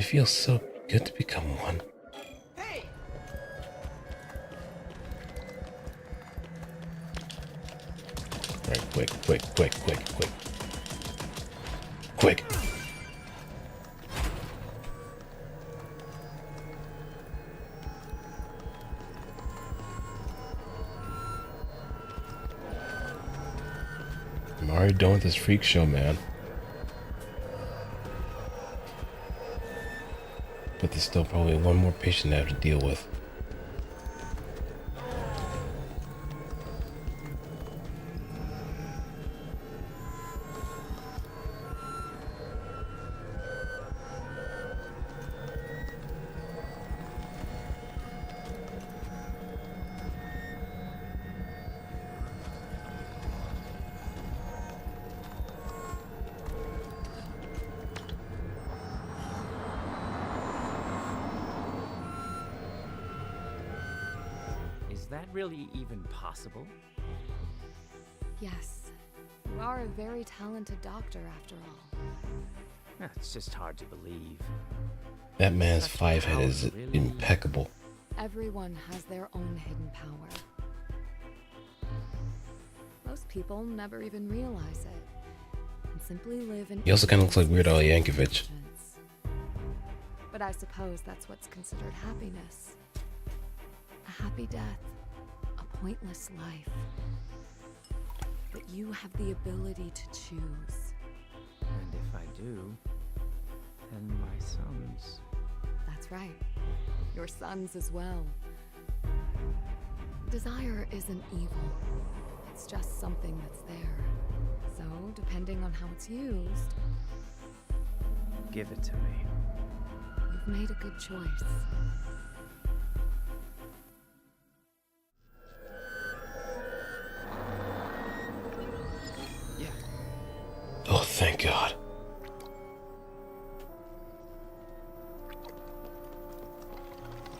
It feels so good to become one. Hey! Alright, quick. Quick. I'm already done with this freak show, man. but there's still probably one more patient I have to deal with. Is that really even possible? Yes. You are a very talented doctor, after all. It's just hard to believe. That man's Such 5 head power, is really? impeccable. Everyone has their own hidden power. Most people never even realize it, and simply live in. He also kind of looks like Weird Al Yankovic. But I suppose that's what's considered happiness. A happy death, a pointless life. But you have the ability to choose. And if I do, then my sons. That's right. Your sons as well. Desire isn't evil. It's just something that's there. So, depending on how it's used, Give it to me. you've made a good choice. Yeah. Oh, thank God.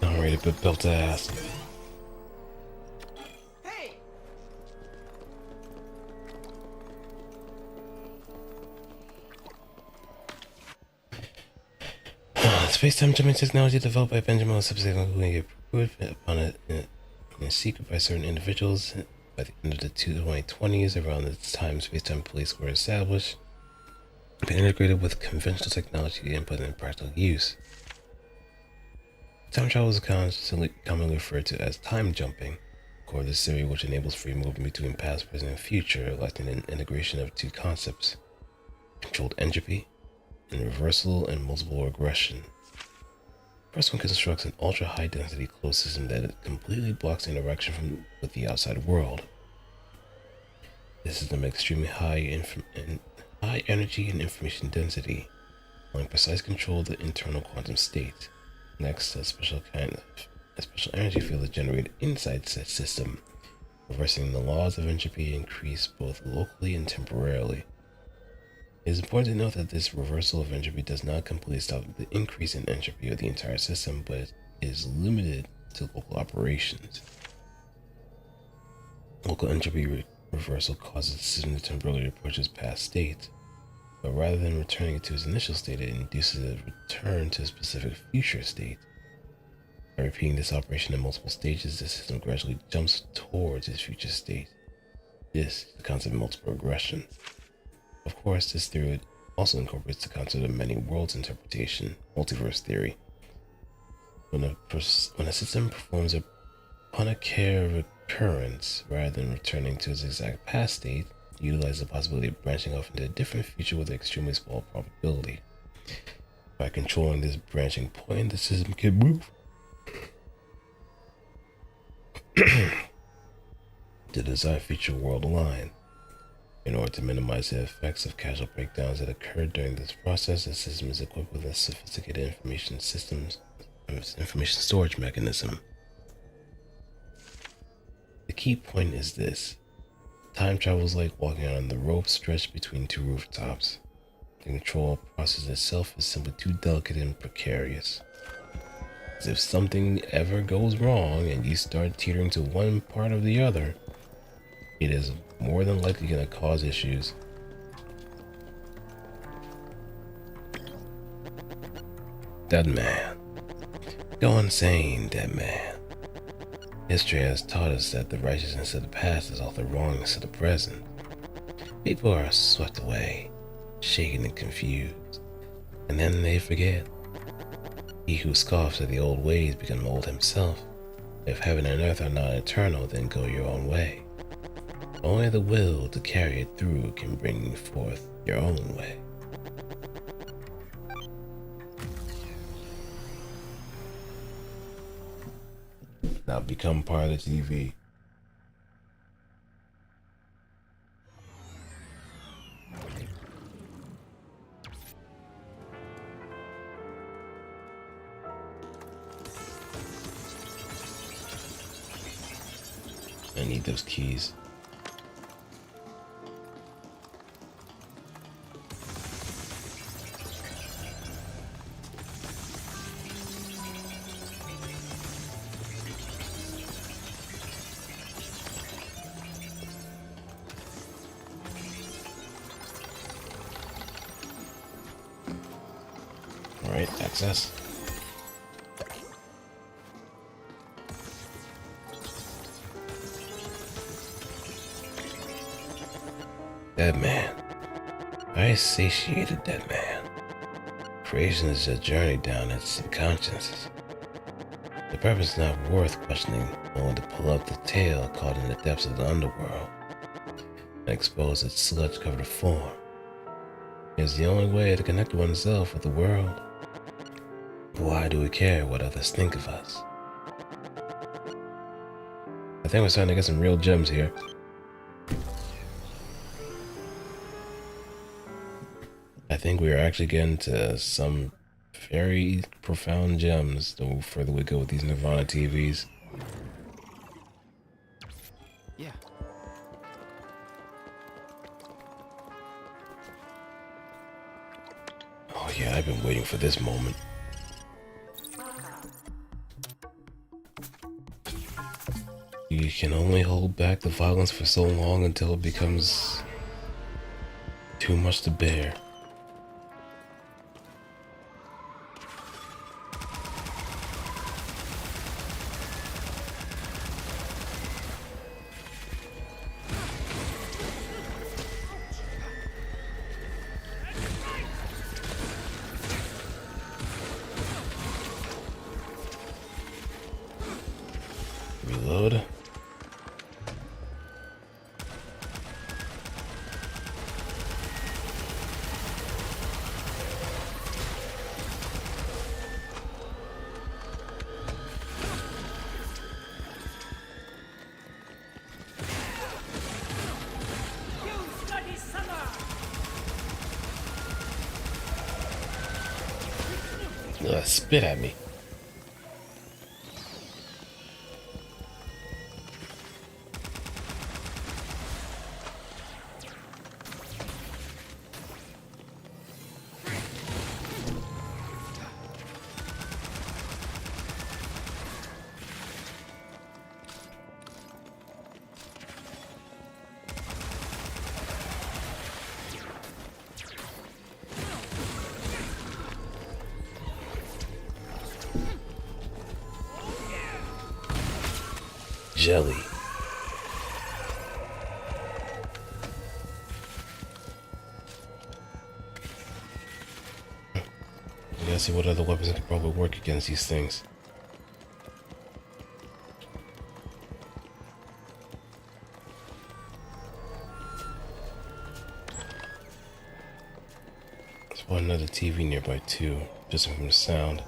I'm ready to belt to ass. Hey! Space-time jumping technology developed by Benjamin was subsequently approved upon it in secret by certain individuals. By the end of the 2020s, around the time space-time police were established, been integrated with conventional technology and put in practical use. Time travel is commonly referred to as time jumping, core of this theory, which enables free movement between past, present, and future, lacking an integration of two concepts: controlled entropy and reversal and multiple regression. The first one constructs an ultra-high density closed system that completely blocks interaction with the outside world. This system has extremely high energy and information density, allowing precise control of the internal quantum state. Next, a special energy field is generated inside said system, reversing the laws of entropy increase both locally and temporarily. It is important to note that this reversal of entropy does not completely stop the increase in entropy of the entire system, but it is limited to local operations. Local entropy reversal causes the system to temporarily approach its past state, but rather than returning it to its initial state, it induces a return to a specific future state. By repeating this operation in multiple stages, the system gradually jumps towards its future state. This is the concept of multiple regression. Of course, this theory also incorporates the concept of many worlds interpretation, multiverse theory. When a system performs a Punacare recurrence, rather than returning to its exact past state, it utilizes the possibility of branching off into a different future with an extremely small probability. By controlling this branching point, the system can move the desired future world line. In order to minimize the effects of casual breakdowns that occur during this process, the system is equipped with a sophisticated information storage mechanism. The key point is this: time travel is like walking on the rope stretched between two rooftops. The control process itself is simply too delicate and precarious. As if something ever goes wrong and you start teetering to one part or the other, it is more than likely going to cause issues. Deadman. Go insane, Deadman. History has taught us that the righteousness of the past is all the wrongness of the present. People are swept away, shaken and confused, and then they forget. He who scoffs at the old ways becomes old himself. If heaven and earth are not eternal, then go your own way. Only the will to carry it through can bring forth your own way. Now become part of the TV. I need those keys. All right, access. Deadman. I satiated Deadman. Creation is a journey down its consciences. The purpose is not worth questioning, only to pull up the tail caught in the depths of the underworld and expose its sludge-covered form. It is the only way to connect oneself with the world. Why do we care what others think of us? I think we're starting to get some real gems here. I think we are actually getting to some very profound gems the further we go with these Nirvana TVs. Yeah. Oh yeah, I've been waiting for this moment. You can only hold back the violence for so long until it becomes too much to bear. Reload. Spit at me. Jelly. We gotta see what other weapons can probably work against these things. There's one another TV nearby too, just from the sound.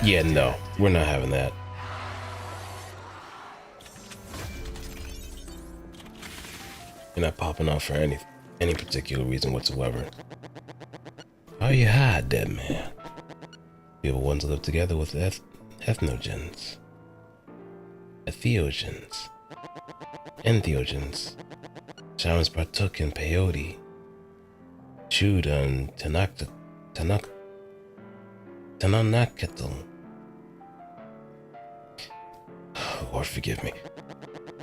Yeah, no, we're not having that. You're not popping off for any particular reason whatsoever. How you hide, Deadman? People once lived together with ethnogens, entheogens, Shamans partook in peyote, chewed on Tananaketl. Lord forgive me.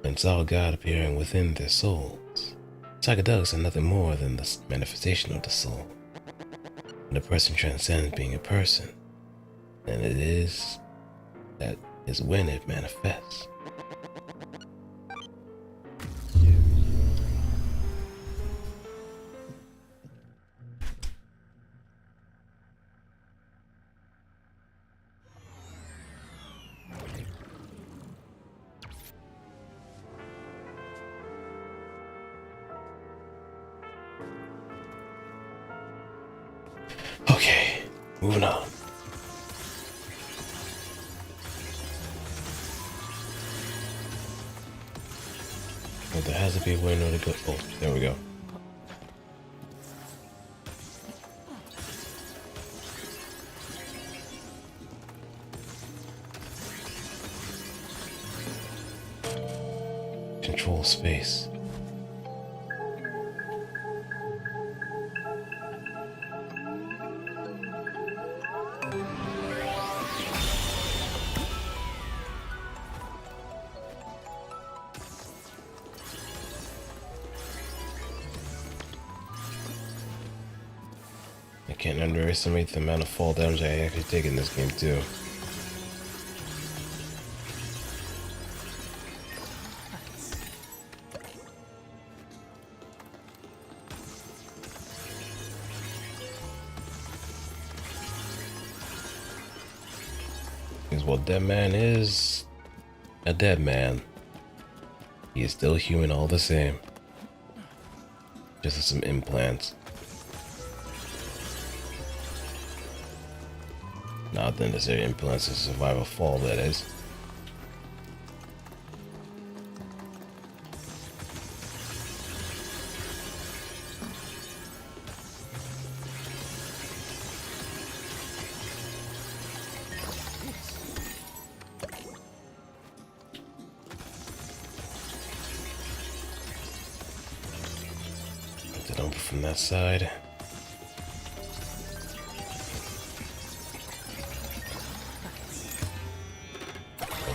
And saw God appearing within their souls. Psychedelics are nothing more than the manifestation of the soul. When a person transcends being a person, and that is when it manifests. moving on. Well, there has to be a way to go. Oh, there we go. Control space. I can't underestimate the amount of fall damage I actually take in this game too. Because while Deadman is a dead man, he is still human all the same. Just with some implants. Not the necessary implants to survive a fall, that is. Put it over from that side.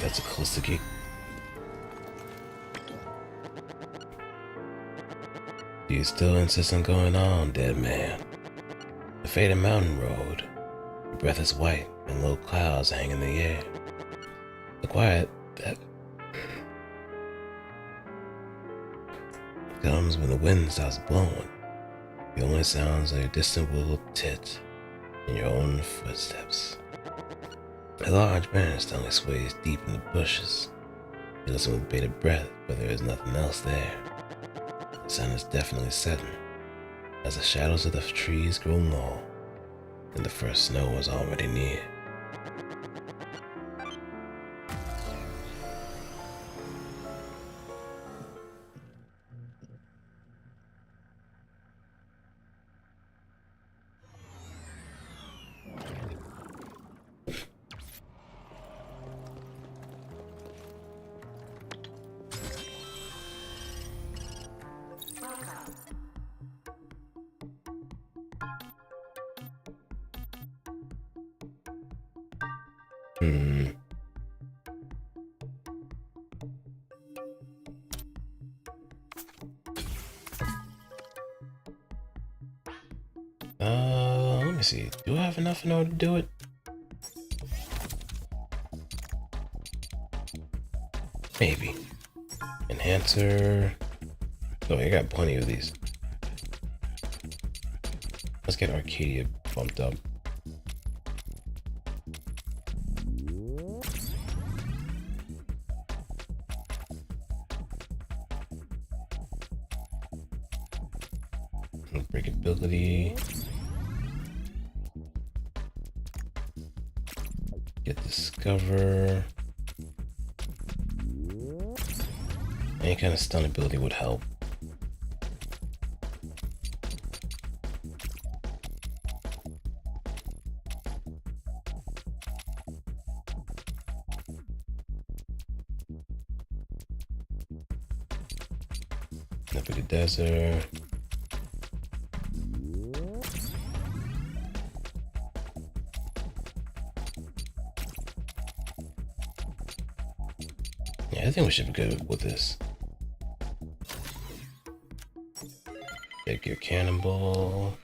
That's a close to gate. Do you still insist on going on, dead man? The faded mountain road. Your breath is white and low clouds hang in the air. The quiet that comes when the wind stops blowing. The only sounds are your distant willow tit and your own footsteps. A large branch suddenly sways deep in the bushes. You listen with bated breath, but there is nothing else there. The sun is definitely setting, as the shadows of the trees grow long, and the first snow is already near. Let me see. Do I have enough in order to do it? Maybe. Enhancer. Oh, I got plenty of these. Let's get Arcadia bumped up. Breakability. Get Discover. Any kind of stun ability would help. Epic Desert. Yeah, I think we should be good with this. Take your cannonball.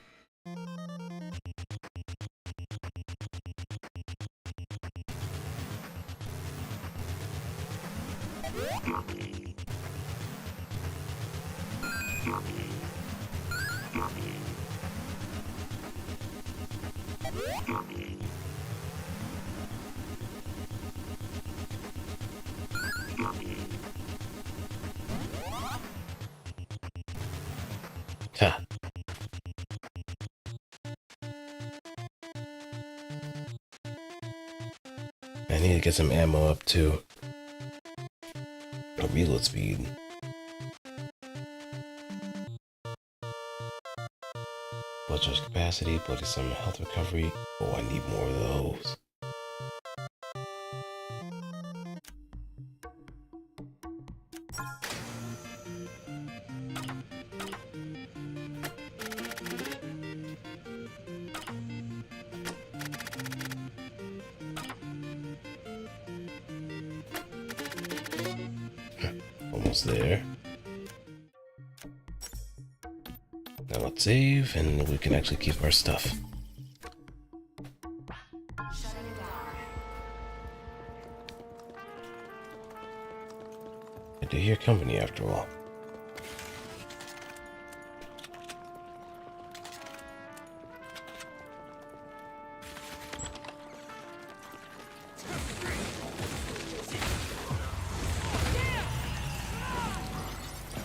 Ha. I need to get some ammo up too. Reload speed. Blood charge capacity, bloody summon health recovery. Oh, I need more of those. Almost there. Now let's save, and we can actually keep our stuff. Good to hear company after all.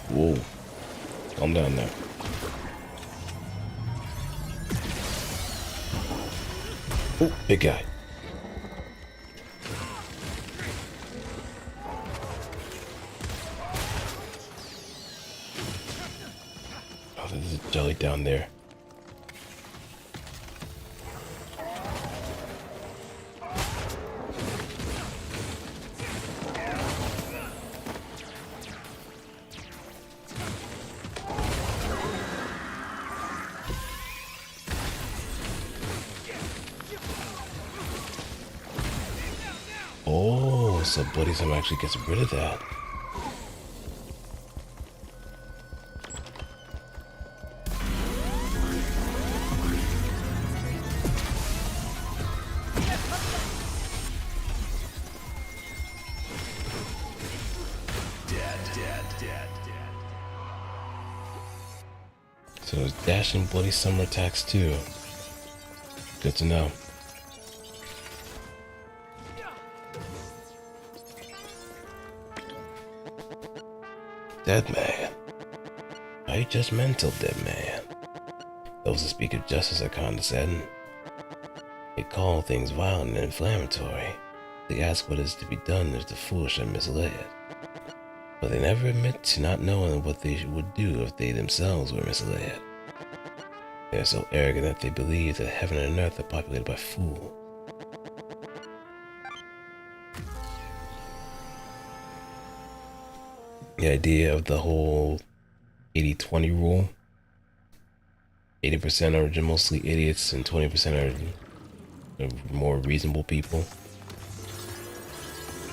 Whoa. Calm down there. Oh, big guy. Oh, there's a jelly down there. Oh, so Bloody Summer actually gets rid of that. So there's dashing Bloody Summer attacks too. Good to know. Deadman. Are you judgmental, Deadman? Those who speak of justice are condescending. They call things violent and inflammatory. They ask what is to be done if the foolish are misled. But they never admit to not knowing what they would do if they themselves were misled. They are so arrogant that they believe that heaven and earth are populated by fools. The idea of the whole 80-20 rule. 80% are mostly idiots and 20% are more reasonable people.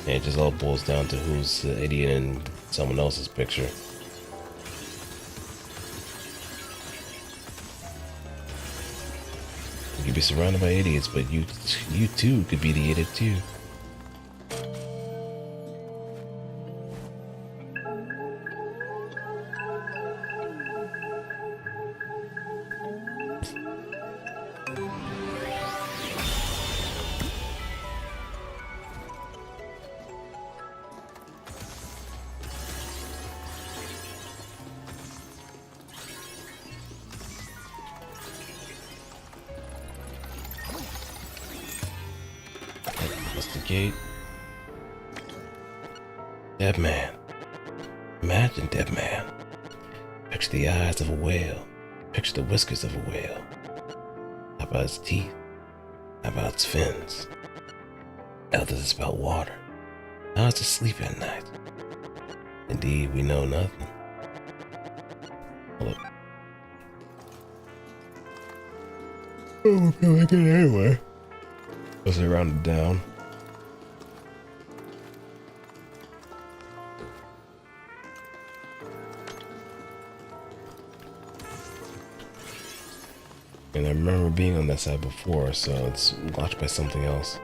And it just all boils down to who's the idiot in someone else's picture. You could be surrounded by idiots, but you too could be the idiot too. Investigate. Deadman. Imagine Deadman. Picture the eyes of a whale. Picture the whiskers of a whale. How about its teeth? How about its fins? How does it spout water? How does it sleep at night? Indeed, we know nothing. Hold up. Oh, I feel like it anyway. Was it rounded down? And I remember being on that side before, so it's watched by something else.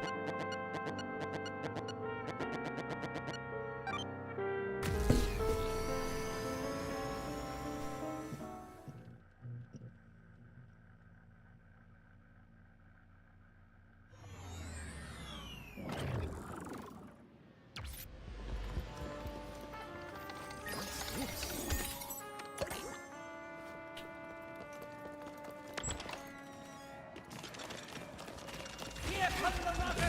Here comes the rocket!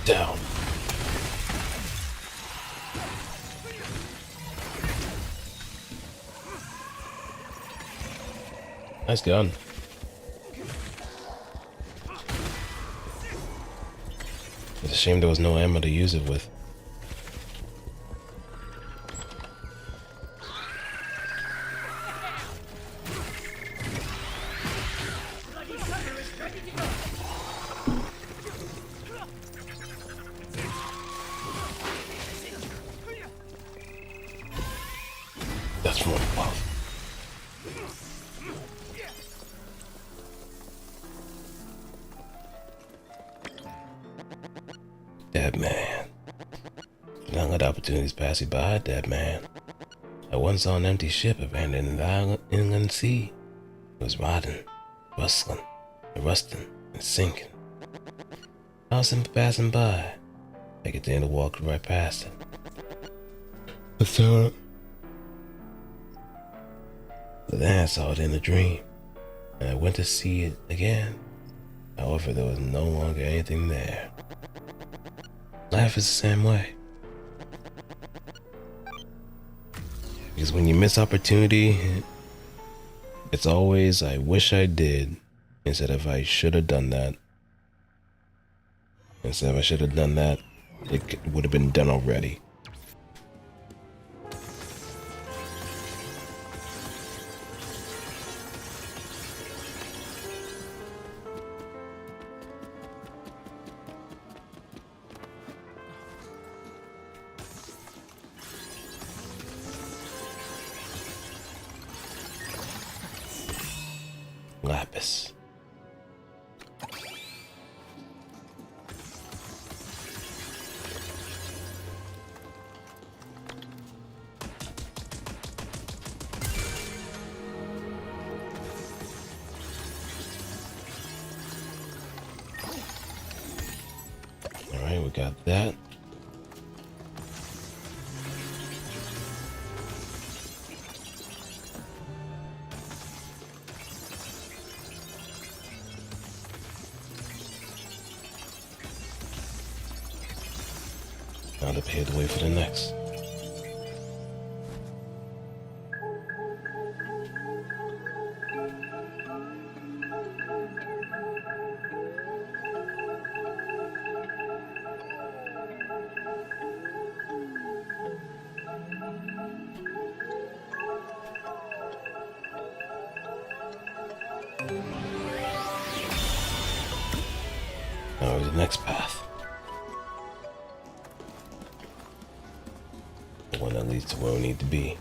Down. Nice gun. It's a shame there was no ammo to use it with. That's from above. Deadman. Not let opportunities pass you by, Deadman. I once saw an empty ship abandoned in the inland sea. It was rotting, rustling, rusting, and sinking. I was passing by. I continued to walk right past it. But then I saw it in a dream, and I went to see it again. However, there was no longer anything there. Life is the same way. Because when you miss opportunity, it's always, I wish I did, instead of I should have done that. Instead of I should have done that, it would have been done already. Lapis. All right, we got that. Now to pave the way for the next. Now the next path. The one that leads to where we need to be.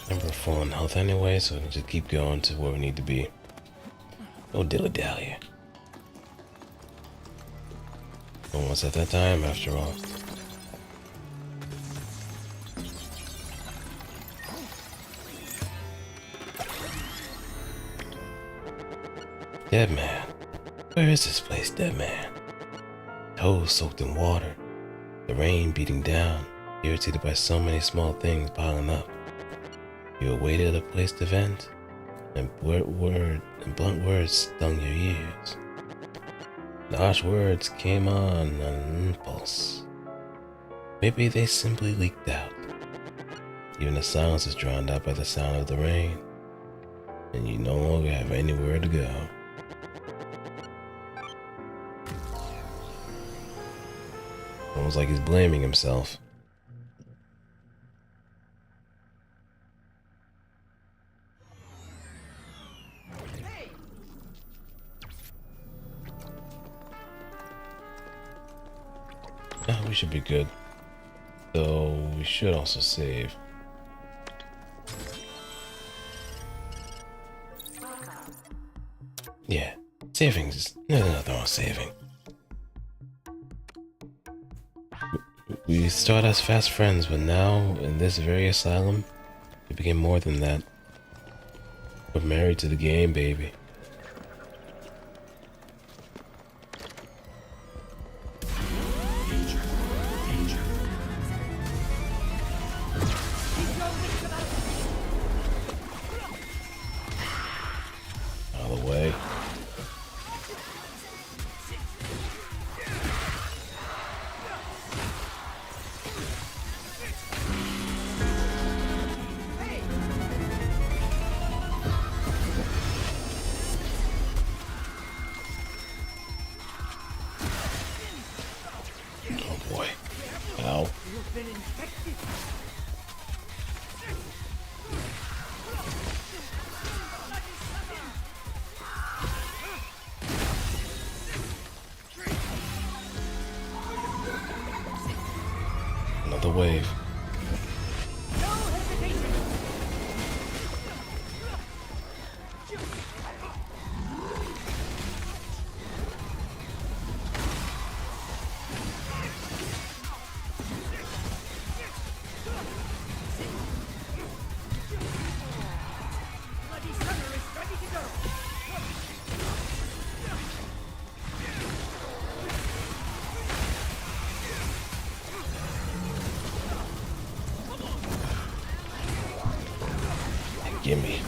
Remember, we're full on health anyway, so we'll just keep going to where we need to be. No dilly-dally. Almost at that time, after all. Deadman. Where is this place, Deadman? Toes soaked in water. The rain beating down, irritated by so many small things piling up. You awaited a place to vent, and blunt words stung your ears. The harsh words came on an impulse. Maybe they simply leaked out. Even the silence is drowned out by the sound of the rain, and you no longer have anywhere to go. Almost like he's blaming himself. Yeah, we should be good. So we should also save. Savings, there's nothing wrong with saving. We start as fast friends, but now, in this very asylum, we became more than that. We're married to the game, baby. Out of the way. Oh boy. Ow. Another wave. Gimme.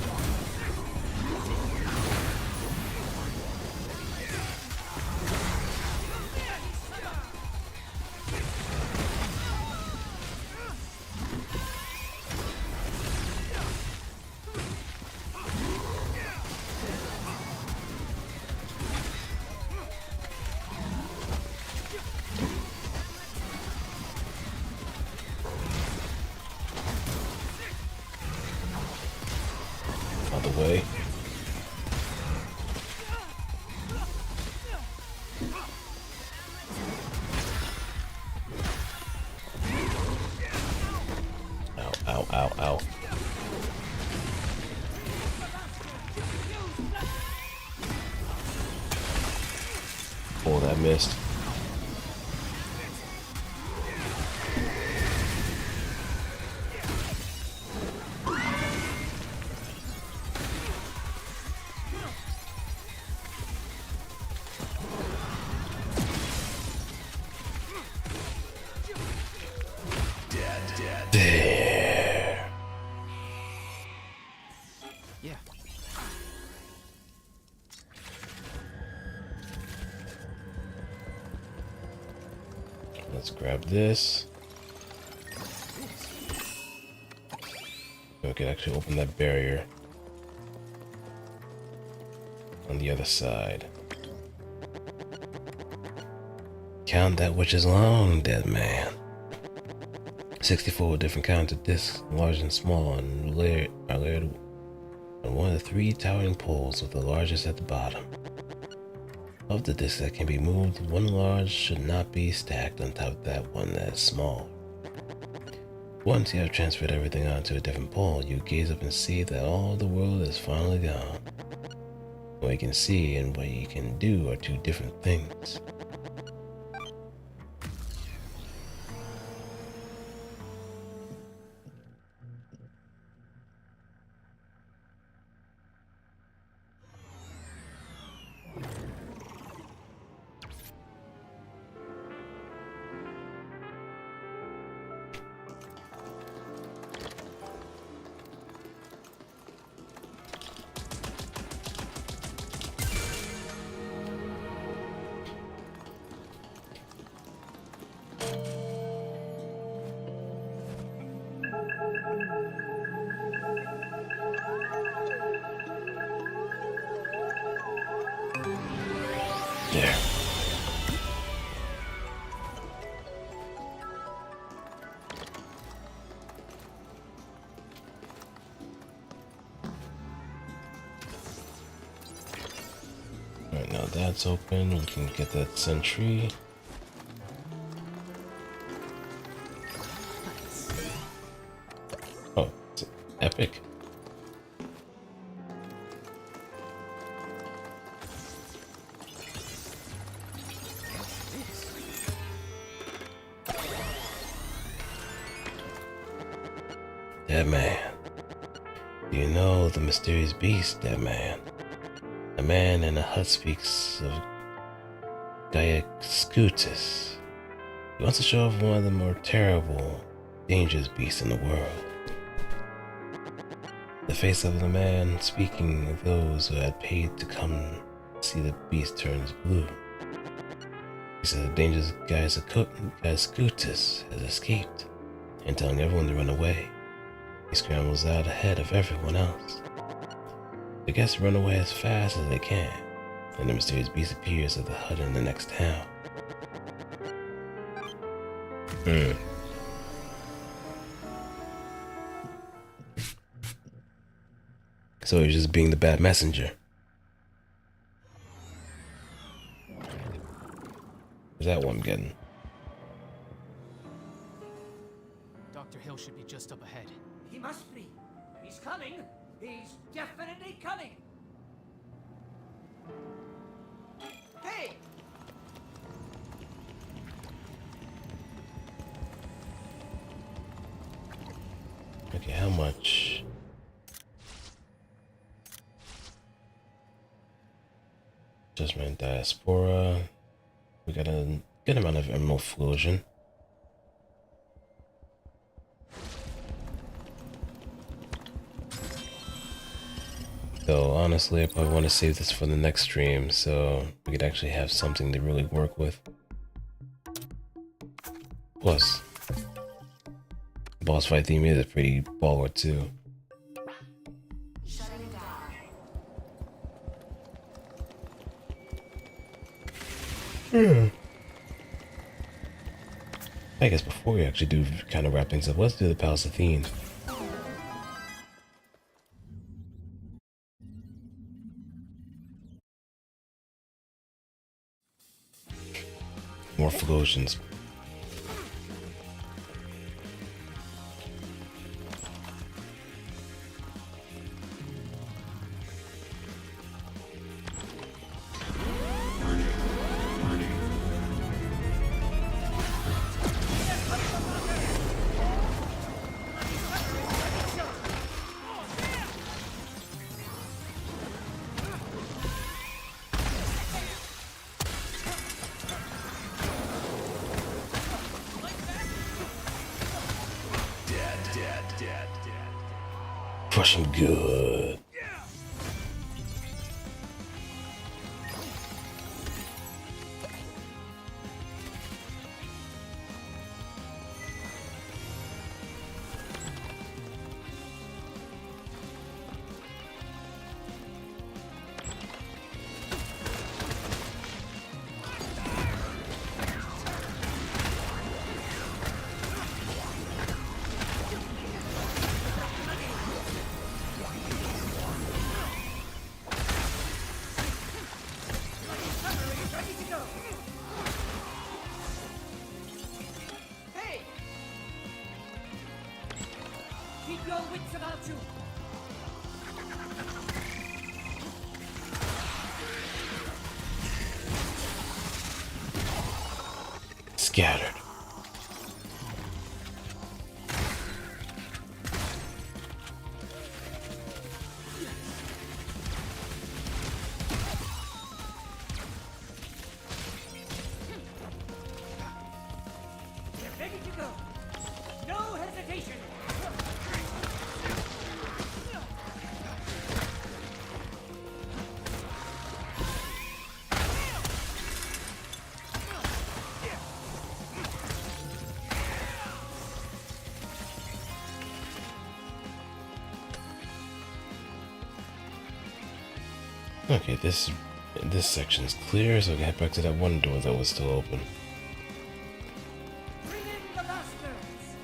Out the way. Ow, ow, ow, ow. Oh, that missed. There. Yeah. Let's grab this. We can actually open that barrier on the other side. Count that which is long, Deadman. 64 different kinds of discs, large and small, and are layered on one of the 3 towering poles, with the largest at the bottom. Of the discs that can be moved, one large should not be stacked on top of that one that is small. Once you have transferred everything onto a different pole, you gaze up and see that all the world is finally gone. What you can see and what you can do are 2 different things. There. Alright, now that's open. We can get that sentry. Oh, it's epic. Deadman. Do you know the mysterious beast, Deadman? A man in a hut speaks of Gaiaxcutus. He wants to show off one of the more terrible, dangerous beasts in the world. The face of the man speaking of those who had paid to come see the beast turns blue. He said the dangerous Gaiaxcutus has escaped and telling everyone to run away. He scrambles out ahead of everyone else. The guests run away as fast as they can, and the mysterious beast appears at the hut in the next town. So he's just being the bad messenger. Is that what I'm getting? Dr. Hill should be just up ahead. He must be. He's coming. He's definitely coming. Hey! Okay, how much? Judgment Diaspora. We got a good amount of Emerald Fusion. So honestly, I probably want to save this for the next stream so we could actually have something to really work with. Plus, boss fight theme is a pretty baller too. I guess before we actually do kind of wrap things up, let's do the Palace of Athene. More Philosians. Crush him good. Keep your wits about you. Scattered. They're ready to go. No hesitation. Okay, this section's clear, so I can head back to that one door that was still open. Bring in the bastards.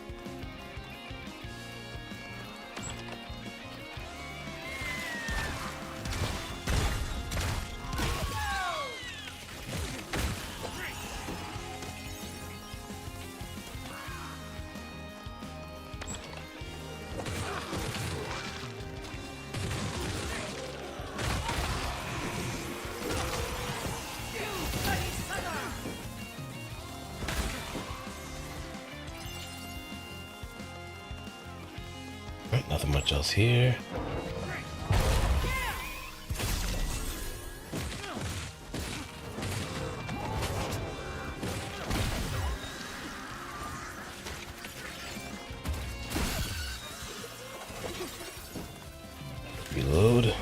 Right, nothing much else here. Reload.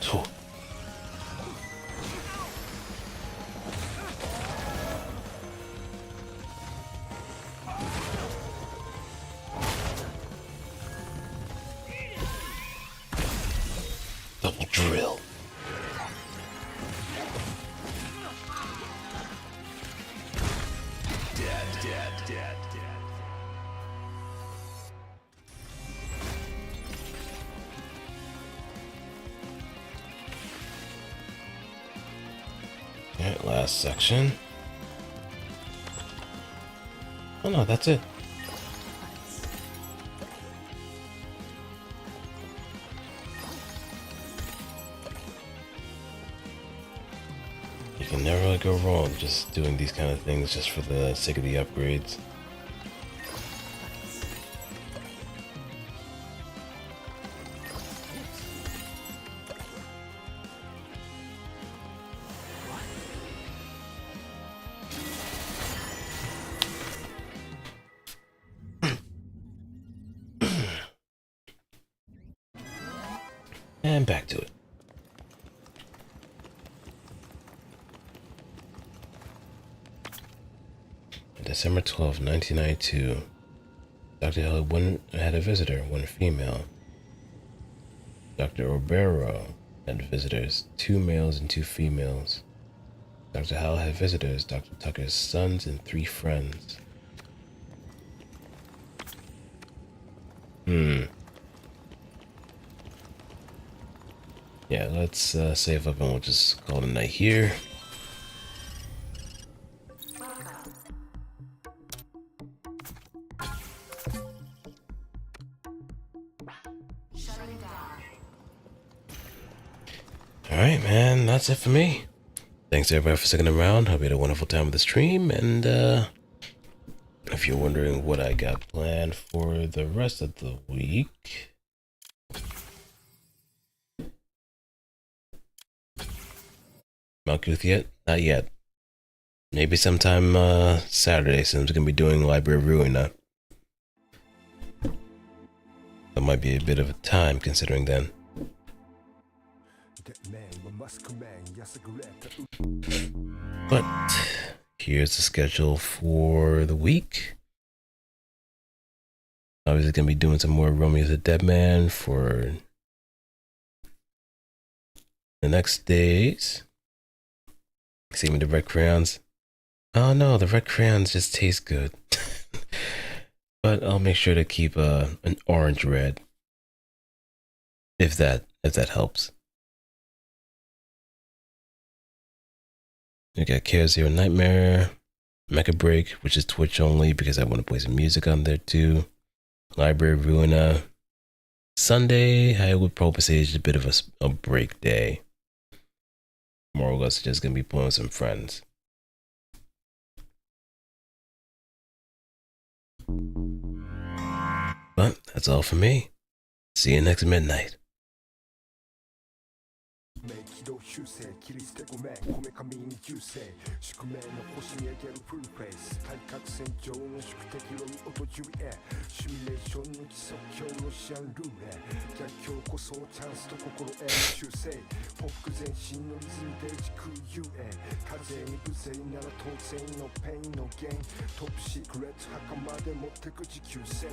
Oh. Double drill. Dead. Alright, last section. Oh no, that's it. You can never really go wrong just doing these kind of things just for the sake of the upgrades. And back to it. December 12th, 1992. Dr. Hill had a visitor, one female. Dr. Obero had visitors, 2 males and 2 females. Dr. Howell had visitors, Dr. Tucker's sons and 3 friends. Yeah, let's save up and we'll just call it a night here. Alright, man, that's it for me. Thanks everybody for sticking around. Hope you had a wonderful time with the stream. And if you're wondering what I got planned for the rest of the week, Mount Guth yet? Not yet. Maybe sometime Saturday, since we're gonna be doing Library of Ruina. That might be a bit of a time considering then. But here's the schedule for the week. Obviously gonna be doing some more Romeo the Deadman for the next days. See me the red crayons. Oh no, the red crayons just taste good. But I'll make sure to keep an orange red. If that helps. We got Chaos Zero Nightmare, Mecha Break, which is Twitch only because I want to play some music on there too. Library of Ruina. Sunday, I would probably say it's a bit of a break day. More or less just gonna be playing with some friends. But that's all for me. See you next midnight. 軌道修正切り捨てごめんこめかみに銃声宿命の星に上げるフルフェイス対角線上の宿敵論音10円シミュレーションの基礎強ロシアンルーレ逆境こそチャンスと心得修正ポップ前進のリズムで時空遊泳風に無勢なら当然のペインのゲイントップシークレット墓まで持ってく持久戦